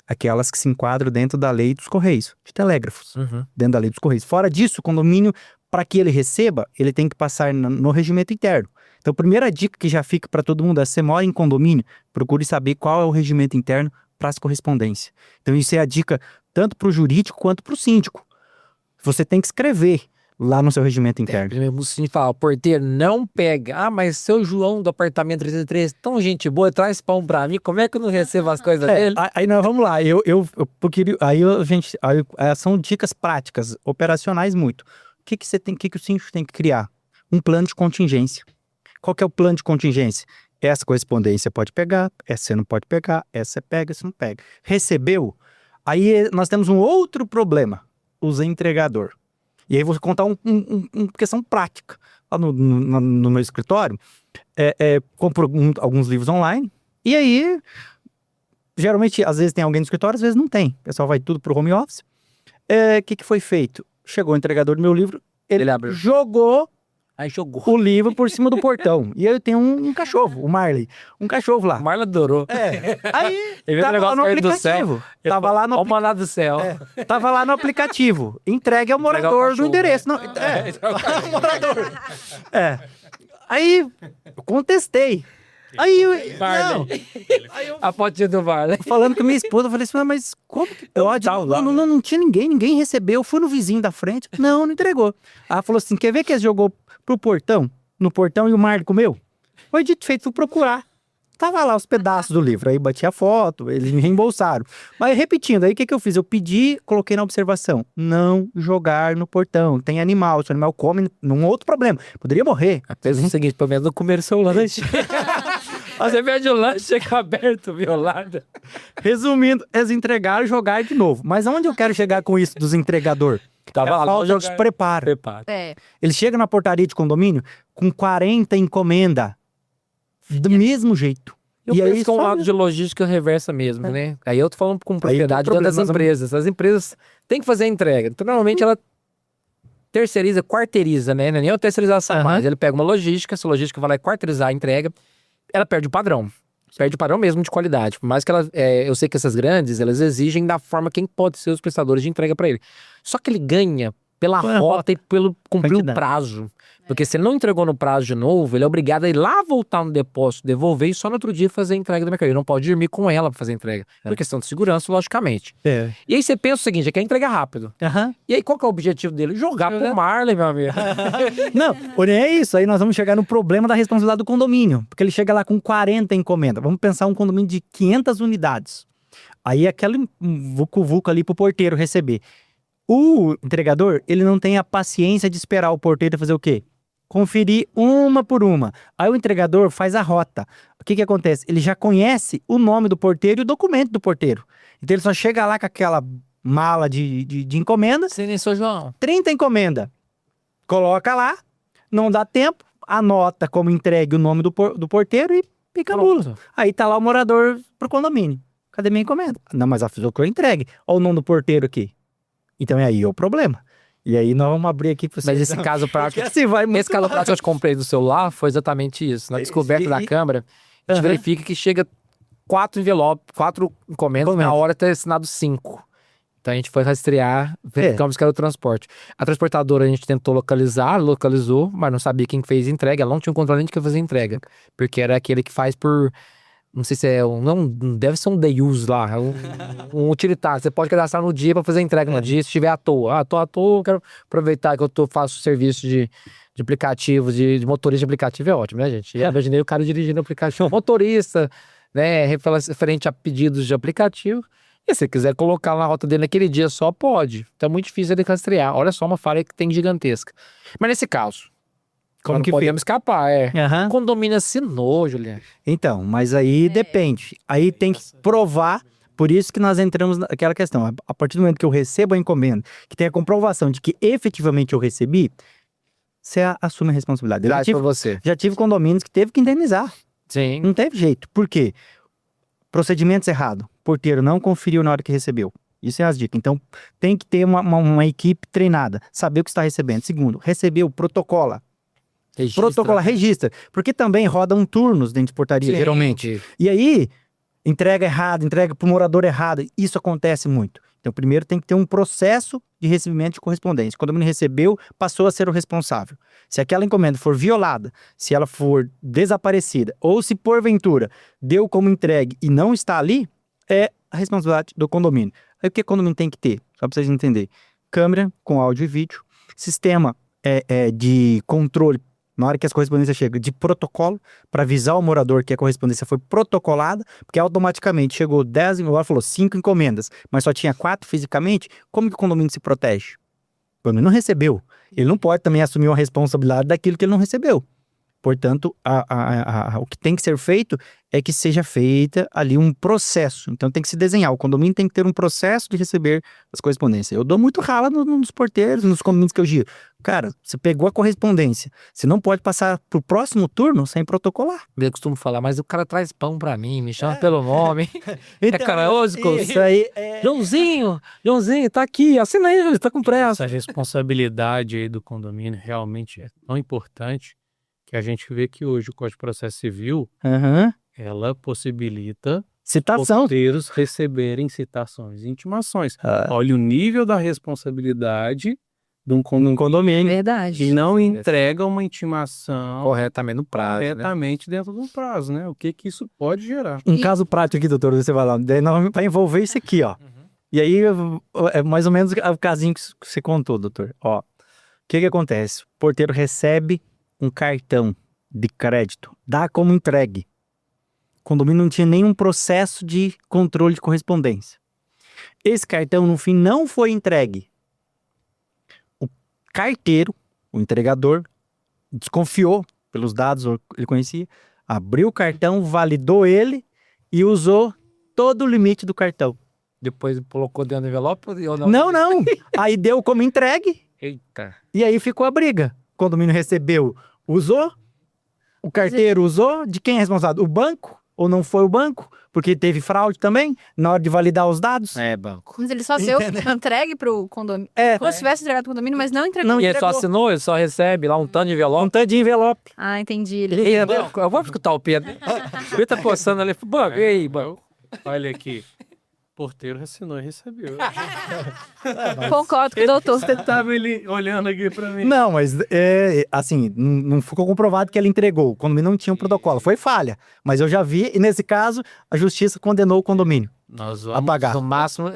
aquelas que se enquadram dentro da lei dos Correios, de telégrafos, dentro da lei dos Correios. Fora disso, o condomínio, para que ele receba, ele tem que passar no regimento interno. Então, a primeira dica que já fica para todo mundo é, você mora em condomínio, procure saber qual é o regimento interno para as correspondências. Então, isso é a dica tanto para o jurídico quanto para o síndico. Você tem que escrever lá no seu regimento interno. Primeiro, o síndico fala, o porteiro não pega. Ah, mas seu João do apartamento 33, tão gente boa, traz pão pra mim, como é que eu não recebo as coisas dele? Aí nós vamos lá, são dicas práticas, operacionais muito. O que o síndico tem que criar? Um plano de contingência. Qual que é o plano de contingência? Essa correspondência pode pegar, essa você não pode pegar, essa você pega, essa não pega. Recebeu? Aí nós temos um outro problema, os entregador. E aí vou contar uma questão prática. Lá no meu escritório, compro alguns livros online, e aí, geralmente, às vezes tem alguém no escritório, às vezes não tem. O pessoal vai tudo pro home office. O que foi feito? Chegou o entregador do meu livro, ele jogou o livro por cima do portão. E aí eu tenho um cachorro, o Marley. Um cachorro lá. O Marlon adorou. Aí Ele viu o negócio caindo do céu. Tava lá no Ó o maná do céu. Tava lá no aplicativo. Entregue ao morador do endereço. Não, o morador. Aí eu contestei. A fotinha do Marlon. Falando com minha esposa, eu falei assim, mas como que pode? Não tinha ninguém recebeu. Eu fui no vizinho da frente. Não entregou. Ela falou assim, quer ver que ele jogou pro portão? No portão e o Marlon comeu? Foi dito e feito, fui procurar. Tava lá os pedaços do livro, aí bati a foto, eles me reembolsaram. Mas repetindo, aí o que eu fiz? Eu pedi, coloquei na observação, não jogar no portão, tem animal, se o animal come, não é outro problema, poderia morrer. Fez o seguinte, pelo menos não comer seu lanche. Você pede o lanche, chega aberto, violado. Resumindo, eles entregaram e jogaram de novo. Mas aonde eu quero chegar com isso dos entregadores? Tava lá, falta de preparo. Ele chega na portaria de condomínio com 40 encomendas. Do mesmo jeito. E aí que é um lado de logística reversa mesmo, né? Aí eu tô falando com propriedade das empresas. As empresas têm que fazer a entrega. Então, normalmente, ela terceiriza, quarteiriza, né? Não é nem uma terceirização mais. Ele pega uma logística, essa logística vai lá e quarteirizar a entrega. Ela perde o padrão. Perde o padrão mesmo de qualidade. Por mais que ela... eu sei que essas grandes, elas exigem da forma quem pode ser os prestadores de entrega para ele. Só que ele ganha pela Pela rota e pelo cumprir o Quantidade. prazo. Porque se ele não entregou no prazo de novo, ele é obrigado a ir lá voltar no depósito, devolver e só no outro dia fazer a entrega da mercadoria. Ele não pode dormir com ela pra fazer a entrega. Por questão de segurança, logicamente. É. E aí você pensa o seguinte, é que é entrega rápido. Aham. E aí qual que é o objetivo dele? Jogar pro Marley, meu amigo. Não, porém é isso. Aí nós vamos chegar no problema da responsabilidade do condomínio. Porque ele chega lá com 40 encomendas. Vamos pensar um condomínio de 500 unidades. Aí aquele vucu-vucu ali pro porteiro receber. O entregador, ele não tem a paciência de esperar o porteiro fazer o quê? Conferir uma por uma. Aí o entregador faz a rota. O que que acontece? Ele já conhece o nome do porteiro e o documento do porteiro. Então ele só chega lá com aquela mala de encomendas, Você nem sou João. 30 encomendas. Coloca lá, não dá tempo, anota como entregue o nome do porteiro e pica a mula. Pronto. Aí tá lá o morador pro condomínio. Cadê minha encomenda? Não, mas a que eu entregue. Olha o nome do porteiro aqui. Então é aí o problema. E aí nós vamos abrir aqui pra vocês. Mas esse caso prático, Porque assim vai muito esse caso prático que eu te comprei do celular foi exatamente isso. Na descoberta da câmera, a gente Aham. verifica que chega 4 envelopes, 4 encomendas, na hora tá assinado 5. Então a gente foi rastrear, verificamos que era o transporte. A transportadora a gente tentou localizou, mas não sabia quem fez a entrega. Ela não tinha um controle nem de quem fazia a entrega. Porque era aquele que faz por... Não sei se é não deve ser um day use lá, é um utilitário. Você pode cadastrar no dia para fazer a entrega no dia, se estiver à toa. Tô à toa, quero aproveitar que faço serviço de aplicativo, de motorista de aplicativo, é ótimo, né, gente? Já imaginei o cara dirigindo o aplicativo, motorista, né, referente a pedidos de aplicativo. E se você quiser colocar na rota dele naquele dia só, pode. Então é muito difícil ele rastrear. Olha só uma falha que tem gigantesca. Mas nesse caso, Como não que podemos escapar, Aham. O condomínio assinou, Juliana. Então, mas aí depende. Aí tem que provar. Por isso que nós entramos naquela questão. A partir do momento que eu recebo a encomenda, que tem a comprovação de que efetivamente eu recebi, você assume a responsabilidade. Eu Traz pra você. já tive condomínios que teve que indenizar. Sim. Não teve jeito. Por quê? Procedimentos errados. Porteiro não conferiu na hora que recebeu. Isso é as dicas. Então, tem que ter uma equipe treinada. Saber o que está recebendo. Segundo, recebeu, protocola. Registra. Protocola, registra. Porque também rodam turnos dentro de portaria, Sim. geralmente. E aí, entrega errado, entrega para o morador errado. Isso acontece muito. Então, primeiro tem que ter um processo de recebimento de correspondência. Quando o menino recebeu, passou a ser o responsável. Se aquela encomenda for violada, se ela for desaparecida, ou se porventura deu como entregue e não está ali, é a responsabilidade do condomínio. Aí o que o condomínio tem que ter? Só para vocês entenderem. Câmera com áudio e vídeo. Sistema de controle na hora que as correspondências chegam, de protocolo, para avisar o morador que a correspondência foi protocolada, porque automaticamente chegou 10, agora falou 5 encomendas, mas só tinha 4 fisicamente, como que o condomínio se protege? O condomínio não recebeu. Ele não pode também assumir a responsabilidade daquilo que ele não recebeu. Portanto, o que tem que ser feito é que seja feita ali um processo. Então tem que se desenhar. O condomínio tem que ter um processo de receber as correspondências. Eu dou muito rala nos porteiros, nos condomínios que eu giro. Cara, você pegou a correspondência. Você não pode passar pro próximo turno sem protocolar. Eu costumo falar, mas o cara traz pão pra mim, me chama pelo nome. Então, cara, isso aí é... Joãozinho, tá aqui, assina aí, tá com pressa. Essa responsabilidade aí do condomínio realmente é tão importante que a gente vê que hoje o Código de Processo Civil, Uhum. ela possibilita Citação. porteiros receberem citações e intimações. Ah, Olha o nível da responsabilidade de um num condomínio condomínio. Verdade. que não entrega uma intimação Corretamente no prazo, né? corretamente dentro do prazo, né? O que que isso pode gerar? Um caso prático aqui, doutor, você vai lá. Daí nós vai envolver isso aqui, ó. E aí, é mais ou menos o casinho que você contou, doutor. Ó, o que que acontece? O porteiro recebe um cartão de crédito, dá como entregue. O condomínio não tinha nenhum processo de controle de correspondência. Esse cartão, no fim, não foi entregue. O carteiro, o entregador, desconfiou pelos dados que ele conhecia, abriu o cartão, validou ele e usou todo o limite do cartão. Depois colocou dentro do envelope ou não? Não, não. Aí deu como entregue Eita. e aí ficou a briga. O condomínio recebeu, usou, o carteiro usou, de quem é responsável? O banco? Ou não foi o banco? Porque teve fraude também, na hora de validar os dados? É, banco. Mas ele só deu entregue pro condomínio. É, Como se tivesse entregado pro condomínio, mas não entregou. Não E ele só entregou. assinou, ele só recebe lá um tanto de um envelope. tanto de envelope. Ah, entendi. Ei, banco, eu vou escutar o Pedro. Ele tá postando ali, banco, ei, banco. Olha aqui. porteiro assinou e recebeu. Concordo com o doutor. Você tava ele olhando aqui pra mim. Não, mas assim, não ficou comprovado que ele entregou. O condomínio não tinha um protocolo. Foi falha. Mas eu já vi, e nesse caso, a justiça condenou o condomínio Nós a vamos... pagar. No máximo,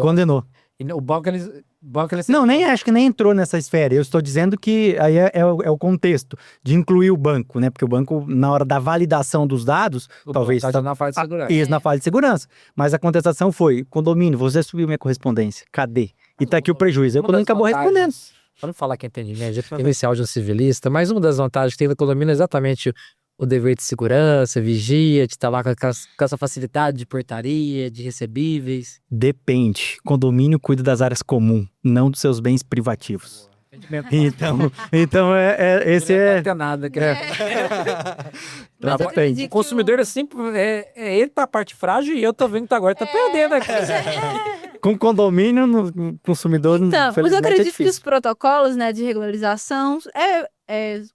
Condenou. o banco, eles Não, nem acho que nem entrou nessa esfera. Eu estou dizendo que aí é o contexto de incluir o banco, né? Porque o banco, na hora da validação dos dados, talvez tá na fase de segurança. isso na fase de segurança. Mas a contestação foi: condomínio, você subiu minha correspondência. Cadê? E tá aqui o prejuízo. Aí o Uma das condomínio acabou respondendo. vantagens, para não falar que é entendimento, já teve esse áudio civilista, mas uma das vantagens que tem no condomínio é exatamente o dever de segurança, vigia, de estar lá com essa facilidade de portaria, de recebíveis. Depende. Condomínio cuida das áreas comuns, não dos seus bens privativos. Então esse Não é. tem nada. Mas eu Depende. acredito que O consumidor é sempre ele tá a parte frágil e eu tô vendo que agora tá perdendo aqui. Com condomínio, no consumidor, Então, mas eu infelizmente, é acredito que os difícil. protocolos, né, de regularização é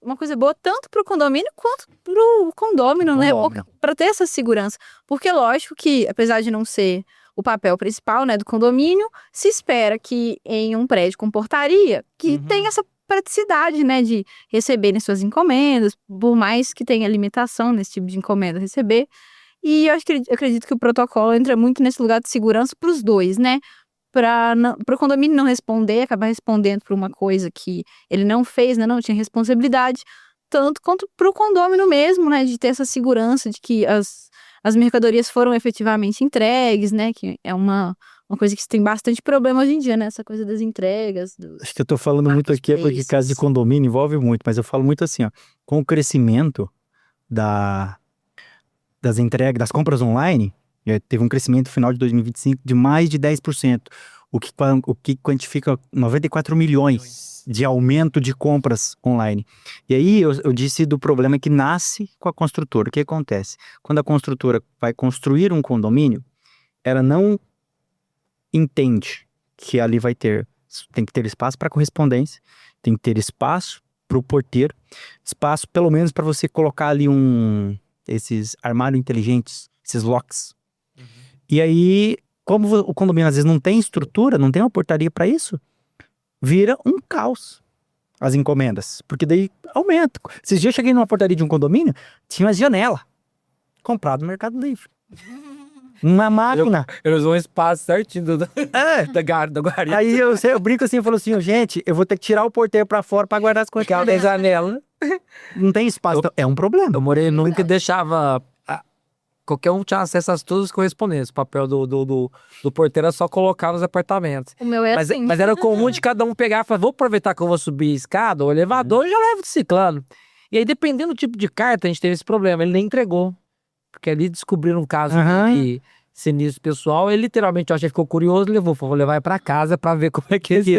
uma coisa boa tanto para o condomínio quanto para o condômino, né, Condômino. para ter essa segurança. Porque lógico que, apesar de não ser o papel principal, né, do condomínio, se espera que em um prédio com portaria, que tenha essa praticidade, né, de receberem suas encomendas, por mais que tenha limitação nesse tipo de encomenda receber. E eu acredito que o protocolo entra muito nesse lugar de segurança para os dois, né? Para o condomínio não responder, acabar respondendo por uma coisa que ele não fez, né? Não tinha responsabilidade, tanto quanto para o condômino mesmo, né? De ter essa segurança de que as mercadorias foram efetivamente entregues, né? Que é uma coisa que tem bastante problema hoje em dia, né? Essa coisa das entregas. Acho que eu tô falando muito aqui, é porque Marketplaces. caso de condomínio envolve muito, mas eu falo muito assim, ó, com o crescimento das entregas, das compras online, teve um crescimento no final de 2025 de mais de 10%, o que quantifica 94 milhões de aumento de compras online. E aí eu disse do problema que nasce com a construtora. O que acontece? Quando a construtora vai construir um condomínio, ela não entende que ali tem que ter espaço para correspondência, tem que ter espaço para o porteiro, espaço pelo menos para você colocar ali esses armários inteligentes, esses locks. E aí, como o condomínio às vezes não tem estrutura, não tem uma portaria para isso, vira um caos as encomendas, porque daí aumenta. Esses dias eu cheguei numa portaria de um condomínio, tinha uma janela comprado no Mercado Livre. Uma máquina. Eles usam um espaço certinho da É. guarda. Aí eu brinco assim, eu falo assim, gente, eu vou ter que tirar o porteiro pra fora pra guardar as coisas. Que ela tem janela. Não tem espaço. Então, é um problema. Eu morei num que deixava... Qualquer um tinha acesso a todas as correspondências. O papel do porteiro era só colocar nos apartamentos. O meu é Mas, assim. mas era comum de cada um pegar e falar, vou aproveitar que eu vou subir a escada, o elevador, e já levo de ciclano. E aí, dependendo do tipo de carta, a gente teve esse problema. Ele nem entregou. Porque ali descobriram um caso de sinistro pessoal. Ele literalmente, eu acho que ficou curioso, levou. Falou, vou levar pra casa pra ver como é que é esse.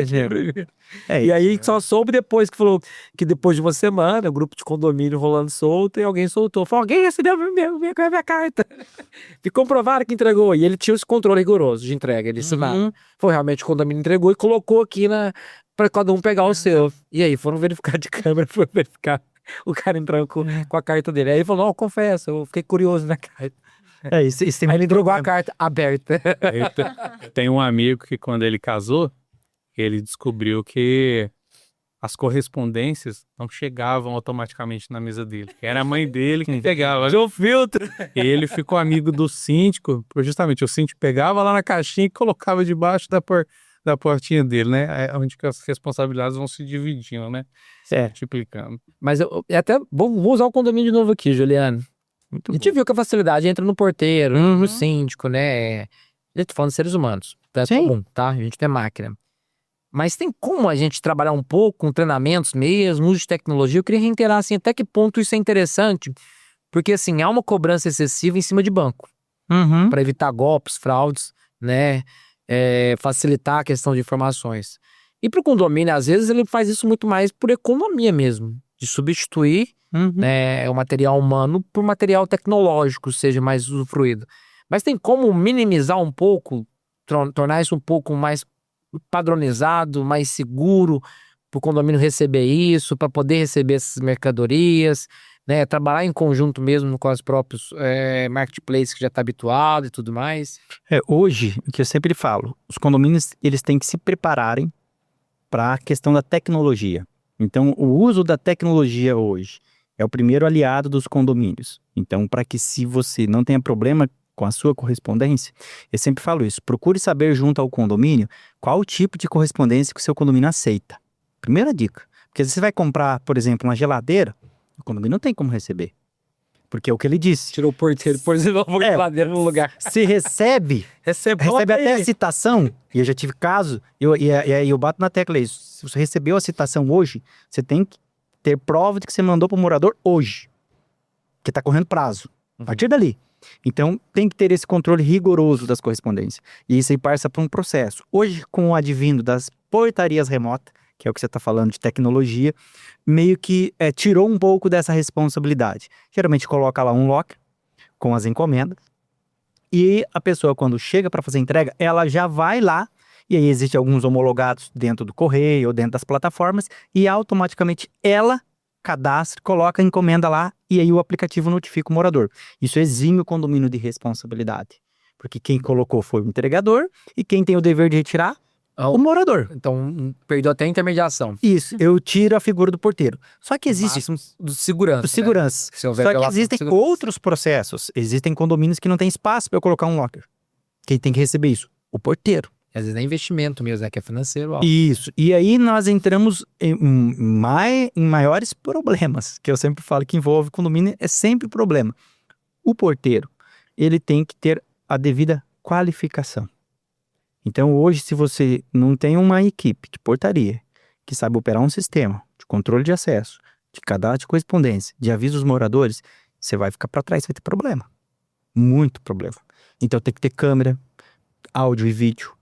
E aí só soube depois que falou que depois de uma semana, o grupo de condomínio rolando solto, e alguém soltou. Falou, alguém recebeu minha carta. E comprovaram que entregou. E ele tinha esse controle rigoroso de entrega. Ele disse, foi realmente o condomínio entregou e colocou aqui pra cada um pegar o seu. E aí foram verificar de câmera, foram verificar o cara entrando com a carta dele. Aí ele falou, não, confesso, eu fiquei curioso na carta. Isso tem Aí ele muito entregou a problema. carta aberta. Eu tenho um amigo que quando ele casou, ele descobriu que as correspondências não chegavam automaticamente na mesa dele. Era a mãe dele que pegava. Fazer o filtro. E ele ficou amigo do síndico, porque justamente o síndico pegava lá na caixinha e colocava debaixo da portinha dele, né? É onde que as responsabilidades vão se dividindo, né? Se multiplicando. Mas eu até vou usar o condomínio de novo aqui, Juliano. A gente viu que a facilidade entra no porteiro, no síndico, né? Eu tô falando de seres humanos. É Sim. comum, tá? A gente tem máquina. Mas tem como a gente trabalhar um pouco com treinamentos mesmo, uso de tecnologia? Eu queria reiterar, assim, até que ponto isso é interessante. Porque, assim, há uma cobrança excessiva em cima de banco. Para evitar golpes, fraudes, né? Facilitar a questão de informações. E para o condomínio, às vezes, ele faz isso muito mais por economia mesmo. De substituir né, o material humano por material tecnológico, seja mais usufruído. Mas tem como minimizar um pouco, tornar isso um pouco mais padronizado, mais seguro para o condomínio receber isso, para poder receber essas mercadorias? né? Trabalhar em conjunto mesmo com os próprios marketplaces que já está habituado e tudo mais. Hoje, o que eu sempre falo, os condomínios eles têm que se prepararem para a questão da tecnologia. Então, o uso da tecnologia hoje é o primeiro aliado dos condomínios. Então, para que se você não tenha problema com a sua correspondência, eu sempre falo isso, procure saber junto ao condomínio qual o tipo de correspondência que o seu condomínio aceita. Primeira dica. Porque se você vai comprar, por exemplo, uma geladeira, o condomínio não tem como receber. Porque é o que ele disse. Tirou o porteiro, pôs de novo a geladeira no lugar. Se recebe Recebe até a citação, e eu já tive caso, e aí eu bato na tecla isso. Se você recebeu a citação hoje, você tem que ter prova de que você mandou para o morador hoje. Que está correndo prazo. A partir dali. Então, tem que ter esse controle rigoroso das correspondências. E isso aí passa por um processo. Hoje, com o advindo das portarias remotas, que é o que você está falando de tecnologia, meio que tirou um pouco dessa responsabilidade. Geralmente coloca lá um locker com as encomendas, e a pessoa, quando chega para fazer a entrega, ela já vai lá, e aí existem alguns homologados dentro do correio ou dentro das plataformas, e automaticamente ela cadastra, coloca a encomenda lá, e aí o aplicativo notifica o morador. Isso exime o condomínio de responsabilidade, porque quem colocou foi o entregador, e quem tem o dever de retirar, o morador. Então, perdeu até a intermediação. Isso, eu tiro a figura do porteiro. Só que existe... Do segurança. Do segurança. Né? Se houver Só que violação existem de segurança. outros processos. Existem condomínios que não tem espaço para eu colocar um locker. Quem tem que receber isso? O porteiro. Às vezes é investimento mesmo, né? Que é financeiro. Ó. Isso. E aí nós entramos em maiores problemas, que eu sempre falo que envolve condomínio, é sempre problema. O porteiro, ele tem que ter a devida qualificação. Então hoje, se você não tem uma equipe de portaria que sabe operar um sistema de controle de acesso, de cadastro de correspondência, de aviso aos moradores, você vai ficar para trás, vai ter problema. Muito problema. Então tem que ter câmera, áudio e vídeo.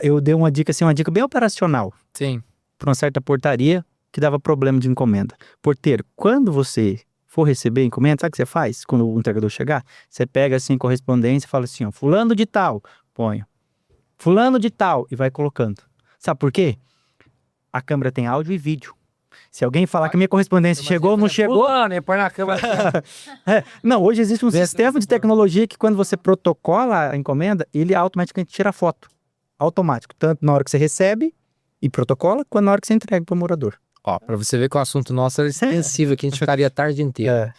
Eu dei uma dica, assim, uma dica bem operacional Sim. para uma certa portaria que dava problema de encomenda. Porteiro, quando você for receber a encomenda, sabe o que você faz? Quando o entregador chegar, você pega assim correspondência e fala assim, ó, fulano de tal, põe. Fulano de tal, e vai colocando. Sabe por quê? A câmera tem áudio e vídeo. Se alguém falar que a minha correspondência chegou ou não chegou... Põe na câmera. Não, hoje existe um sistema de tecnologia que quando você protocola a encomenda, ele automaticamente tira a foto. Automático. Tanto na hora que você recebe e protocola, quanto na hora que você entrega para o morador. Ó, pra você ver que o assunto nosso é extensivo aqui, a gente ficaria a tarde inteira.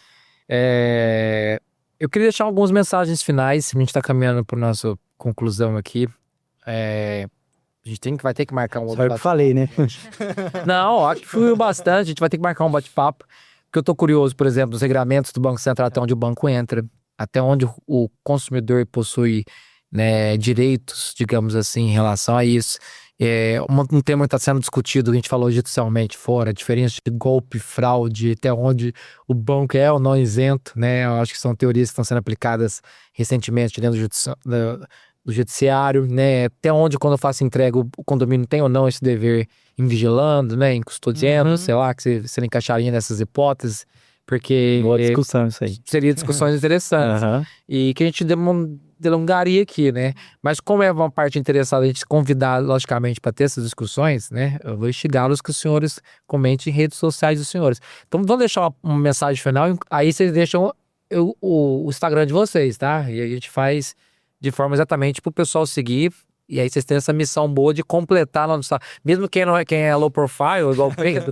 Eu queria deixar algumas mensagens finais, a gente tá caminhando para nossa conclusão aqui. A gente vai ter que marcar um outro Só eu que falei, né? Não, acho que fluiu bastante. A gente vai ter que marcar um bate-papo. Porque eu tô curioso, por exemplo, dos regramentos do Banco Central, até onde o banco entra, até onde o consumidor possui, né, direitos, digamos assim, em relação a isso. Um tema que está sendo discutido, a gente falou judicialmente fora, a diferença de golpe, fraude, até onde o banco é ou não isento, né? Eu acho que são teorias que estão sendo aplicadas recentemente dentro do judiciário, né? Até onde, quando eu faço entrega, o condomínio tem ou não esse dever em vigilando, né? Em custodiando, sei lá, que você encaixaria nessas hipóteses, porque Boa discussão isso aí. seria discussões interessantes. E que a gente delongaria aqui, né? Mas como é uma parte interessada a gente convidar, logicamente, para ter essas discussões, né? Eu vou instigá-los que os senhores comentem em redes sociais dos senhores. Então, vamos deixar uma mensagem final, aí vocês deixam o Instagram de vocês, tá? E aí a gente faz de forma exatamente para o pessoal seguir, e aí vocês têm essa missão boa de completar lá no Instagram, mesmo quem é low profile, igual o Pedro,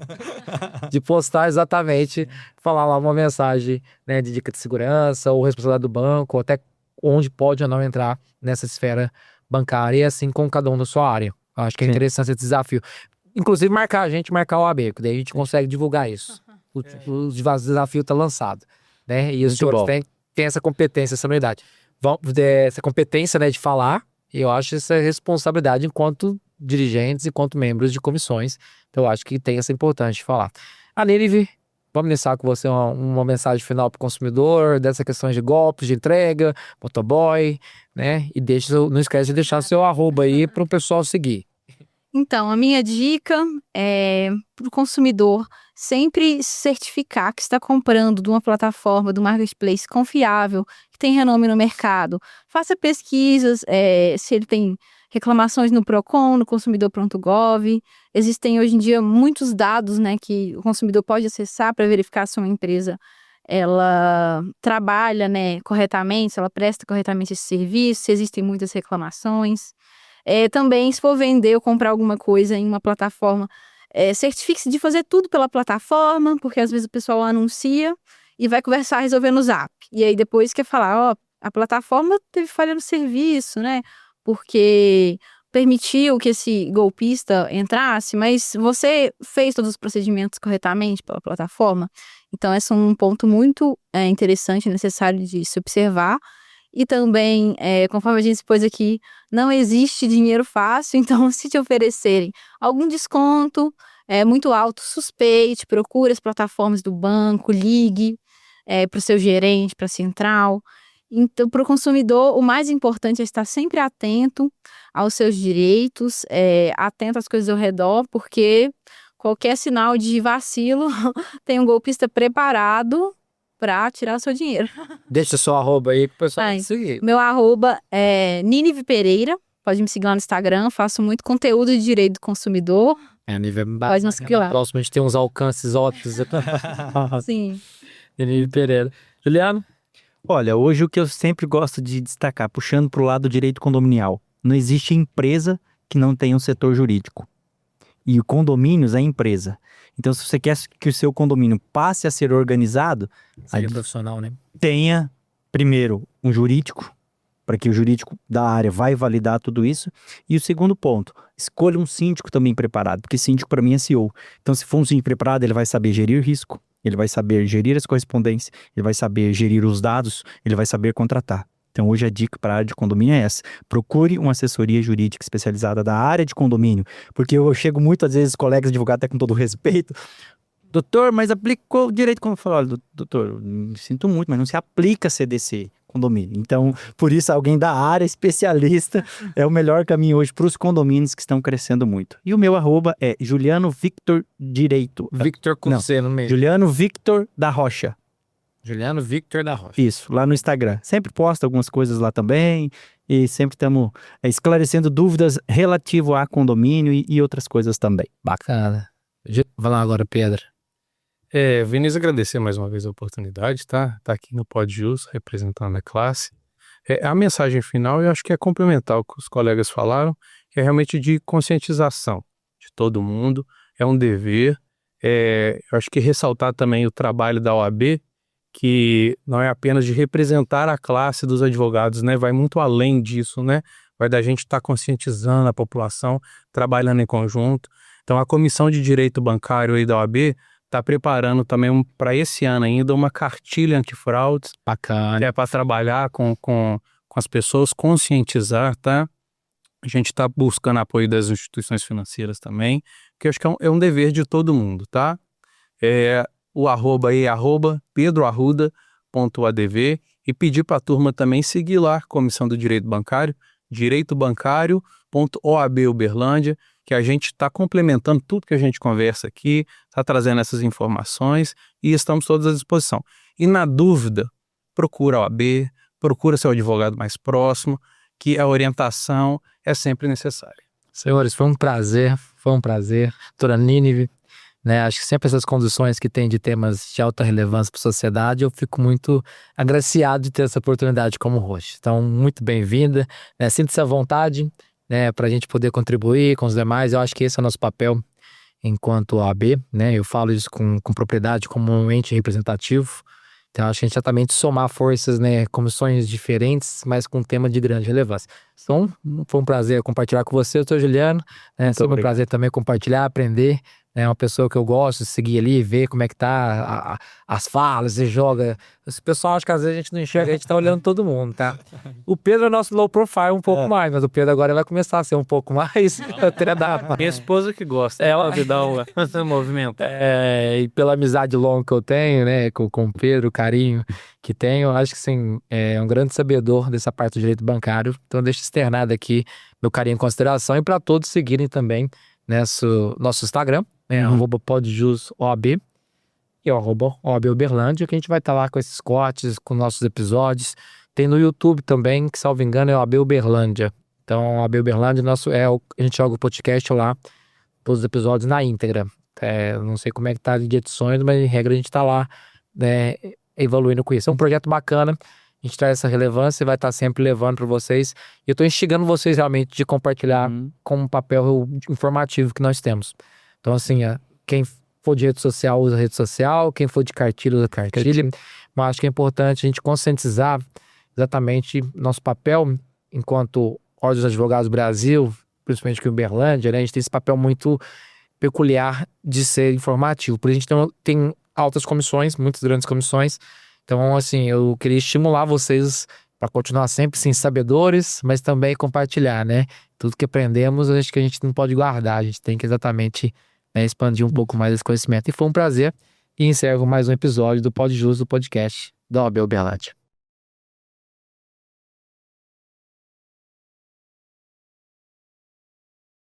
de postar exatamente, falar lá uma mensagem, né, de dica de segurança, ou responsabilidade do banco, ou até onde pode ou não entrar nessa esfera bancária, e assim como cada um da sua área. Eu acho que é interessante esse desafio. Inclusive marcar a gente, marcar o AB, que daí a gente consegue divulgar isso. O desafio está lançado, né? E os senhores têm essa competência, essa habilidade. Essa competência, né, de falar, e eu acho essa responsabilidade enquanto dirigentes, enquanto membros de comissões. Então eu acho que tem essa importância de falar. Nínive, vamos iniciar com você uma mensagem final para o consumidor, dessa questão de golpes, de entrega, motoboy, né? E não esquece de deixar seu @ aí para o pessoal seguir. Então, a minha dica é para o consumidor sempre certificar que está comprando de uma plataforma, de um marketplace confiável, que tem renome no mercado. Faça pesquisas, se ele tem reclamações no Procon, no consumidor.gov. Existem hoje em dia muitos dados, né, que o consumidor pode acessar para verificar se uma empresa ela trabalha, né, corretamente, se ela presta corretamente esse serviço, se existem muitas reclamações. Também, se for vender ou comprar alguma coisa em uma plataforma, certifique-se de fazer tudo pela plataforma, porque às vezes o pessoal anuncia e vai conversar, resolver no Zap. E aí depois quer falar, ó, a plataforma teve falha no serviço, né, porque permitiu que esse golpista entrasse, mas você fez todos os procedimentos corretamente pela plataforma? Então, esse é um ponto muito interessante, necessário de se observar. E também, conforme a gente expôs aqui, não existe dinheiro fácil, então se te oferecerem algum desconto muito alto, suspeite, procure as plataformas do banco, ligue para o seu gerente, para a central. Então, para o consumidor, o mais importante é estar sempre atento aos seus direitos, atento às coisas ao redor, porque qualquer sinal de vacilo tem um golpista preparado para tirar o seu dinheiro. Deixa seu arroba aí pro pessoal Ai, seguir. Meu arroba é Nínive Pereira, pode me seguir lá no Instagram, faço muito conteúdo de direito do consumidor, Nível pode nos seguir lá. próximo a gente tem uns alcances ótimos aqui. Sim. Nínive Pereira. Juliano? Olha, hoje o que eu sempre gosto de destacar, puxando para o lado do direito condominial, não existe empresa que não tenha um setor jurídico. E o condomínios é empresa. Então, se você quer que o seu condomínio passe a ser organizado, Seria profissional, né? tenha, primeiro, um jurídico, para que o jurídico da área vai validar tudo isso. E o segundo ponto, escolha um síndico também preparado, porque síndico para mim é CEO. Então, se for um síndico preparado, ele vai saber gerir risco, ele vai saber gerir as correspondências, ele vai saber gerir os dados, ele vai saber contratar. Então, hoje a dica para a área de condomínio é essa. Procure uma assessoria jurídica especializada da área de condomínio, porque eu chego muitas vezes, colegas advogados, até com todo respeito, doutor, mas aplicou o direito, como eu falo, olha, doutor, sinto muito, mas não se aplica CDC, condomínio. Então, por isso, alguém da área especialista é o melhor caminho hoje para os condomínios que estão crescendo muito. E o meu arroba é Juliano Victor Direito. Victor com Não, C no meio. Juliano Victor da Rocha. Juliano Victor da Rocha. Isso, lá no Instagram. Sempre posto algumas coisas lá também e sempre estamos esclarecendo dúvidas relativo a condomínio e outras coisas também. Bacana. Vai lá agora, Pedro. Vinícius, agradecer mais uma vez a oportunidade, tá? Tá aqui no Pod Jus, representando a classe. A mensagem final, eu acho que é complementar o que os colegas falaram, que é realmente de conscientização de todo mundo, é um dever. Eu acho que ressaltar também o trabalho da OAB, que não é apenas de representar a classe dos advogados, né? Vai muito além disso, né? Vai da gente estar conscientizando a população, trabalhando em conjunto. Então, a Comissão de Direito Bancário aí da OAB está preparando também para esse ano ainda uma cartilha antifraudes. Bacana. É para trabalhar com as pessoas, conscientizar, tá? A gente está buscando apoio das instituições financeiras também, que eu acho que é um dever de todo mundo, tá? O arroba aí é pedroarruda.adv e pedir para a turma também seguir lá, Comissão do Direito Bancário, direitobancário.oab Uberlândia, que a gente está complementando tudo que a gente conversa aqui, está trazendo essas informações e estamos todos à disposição. E na dúvida, procura a OAB, procura seu advogado mais próximo, que a orientação é sempre necessária. Senhores, foi um prazer. Doutora Nínive, né? Acho que sempre essas conduções que tem de temas de alta relevância para a sociedade, eu fico muito agraciado de ter essa oportunidade como host. Então, muito bem-vinda, né? Sinta-se à vontade, né, para a gente poder contribuir com os demais. Eu acho que esse é o nosso papel enquanto OAB, né? Eu falo isso com propriedade como um ente representativo. Então, acho que a gente exatamente somar forças, né, comissões diferentes, mas com um tema de grande relevância. Então, foi um prazer compartilhar com você, doutor Juliano. Sempre um prazer também compartilhar, aprender. É uma pessoa que eu gosto de seguir ali, ver como é que tá as falas, e joga. Esse pessoal, acho que às vezes a gente não enxerga, a gente tá olhando todo mundo, tá? O Pedro é nosso low profile um pouco mais, mas o Pedro agora vai começar a ser um pouco mais. Minha esposa que gosta. Ela de dar um movimento. E pela amizade longa que eu tenho, né, com o Pedro, o carinho que tenho, eu acho que sim, é um grande sabedor dessa parte do direito bancário. Então, deixa externado aqui meu carinho e consideração e para todos seguirem também nosso Instagram. @podjusoab e @OAB Uberlândia, que a gente vai estar lá com esses cortes, com nossos episódios. Tem no YouTube também, que salvo engano é OAB Uberlândia. Então, OAB Uberlândia, a gente joga o podcast lá, todos os episódios na íntegra. Não sei como é que tá de edições, mas em regra a gente tá lá, né, evoluindo com isso. É um projeto bacana, a gente traz essa relevância e vai estar sempre levando para vocês. E eu estou instigando vocês realmente de compartilhar com um papel informativo que nós temos. Então, assim, quem for de rede social, usa rede social, quem for de cartilha, usa cartilha. Mas acho que é importante a gente conscientizar exatamente nosso papel enquanto Ordem dos Advogados do Brasil, principalmente aqui em Uberlândia, né? A gente tem esse papel muito peculiar de ser informativo. Por isso a gente tem altas comissões, muitas grandes comissões. Então, assim, eu queria estimular vocês para continuar sempre, sim, sabedores, mas também compartilhar, né? Tudo que aprendemos, acho que a gente não pode guardar, a gente tem que exatamente, né, expandir um pouco mais esse conhecimento. E foi um prazer. E encerro mais um episódio do Pod Jus, do podcast da OAB Uberlândia.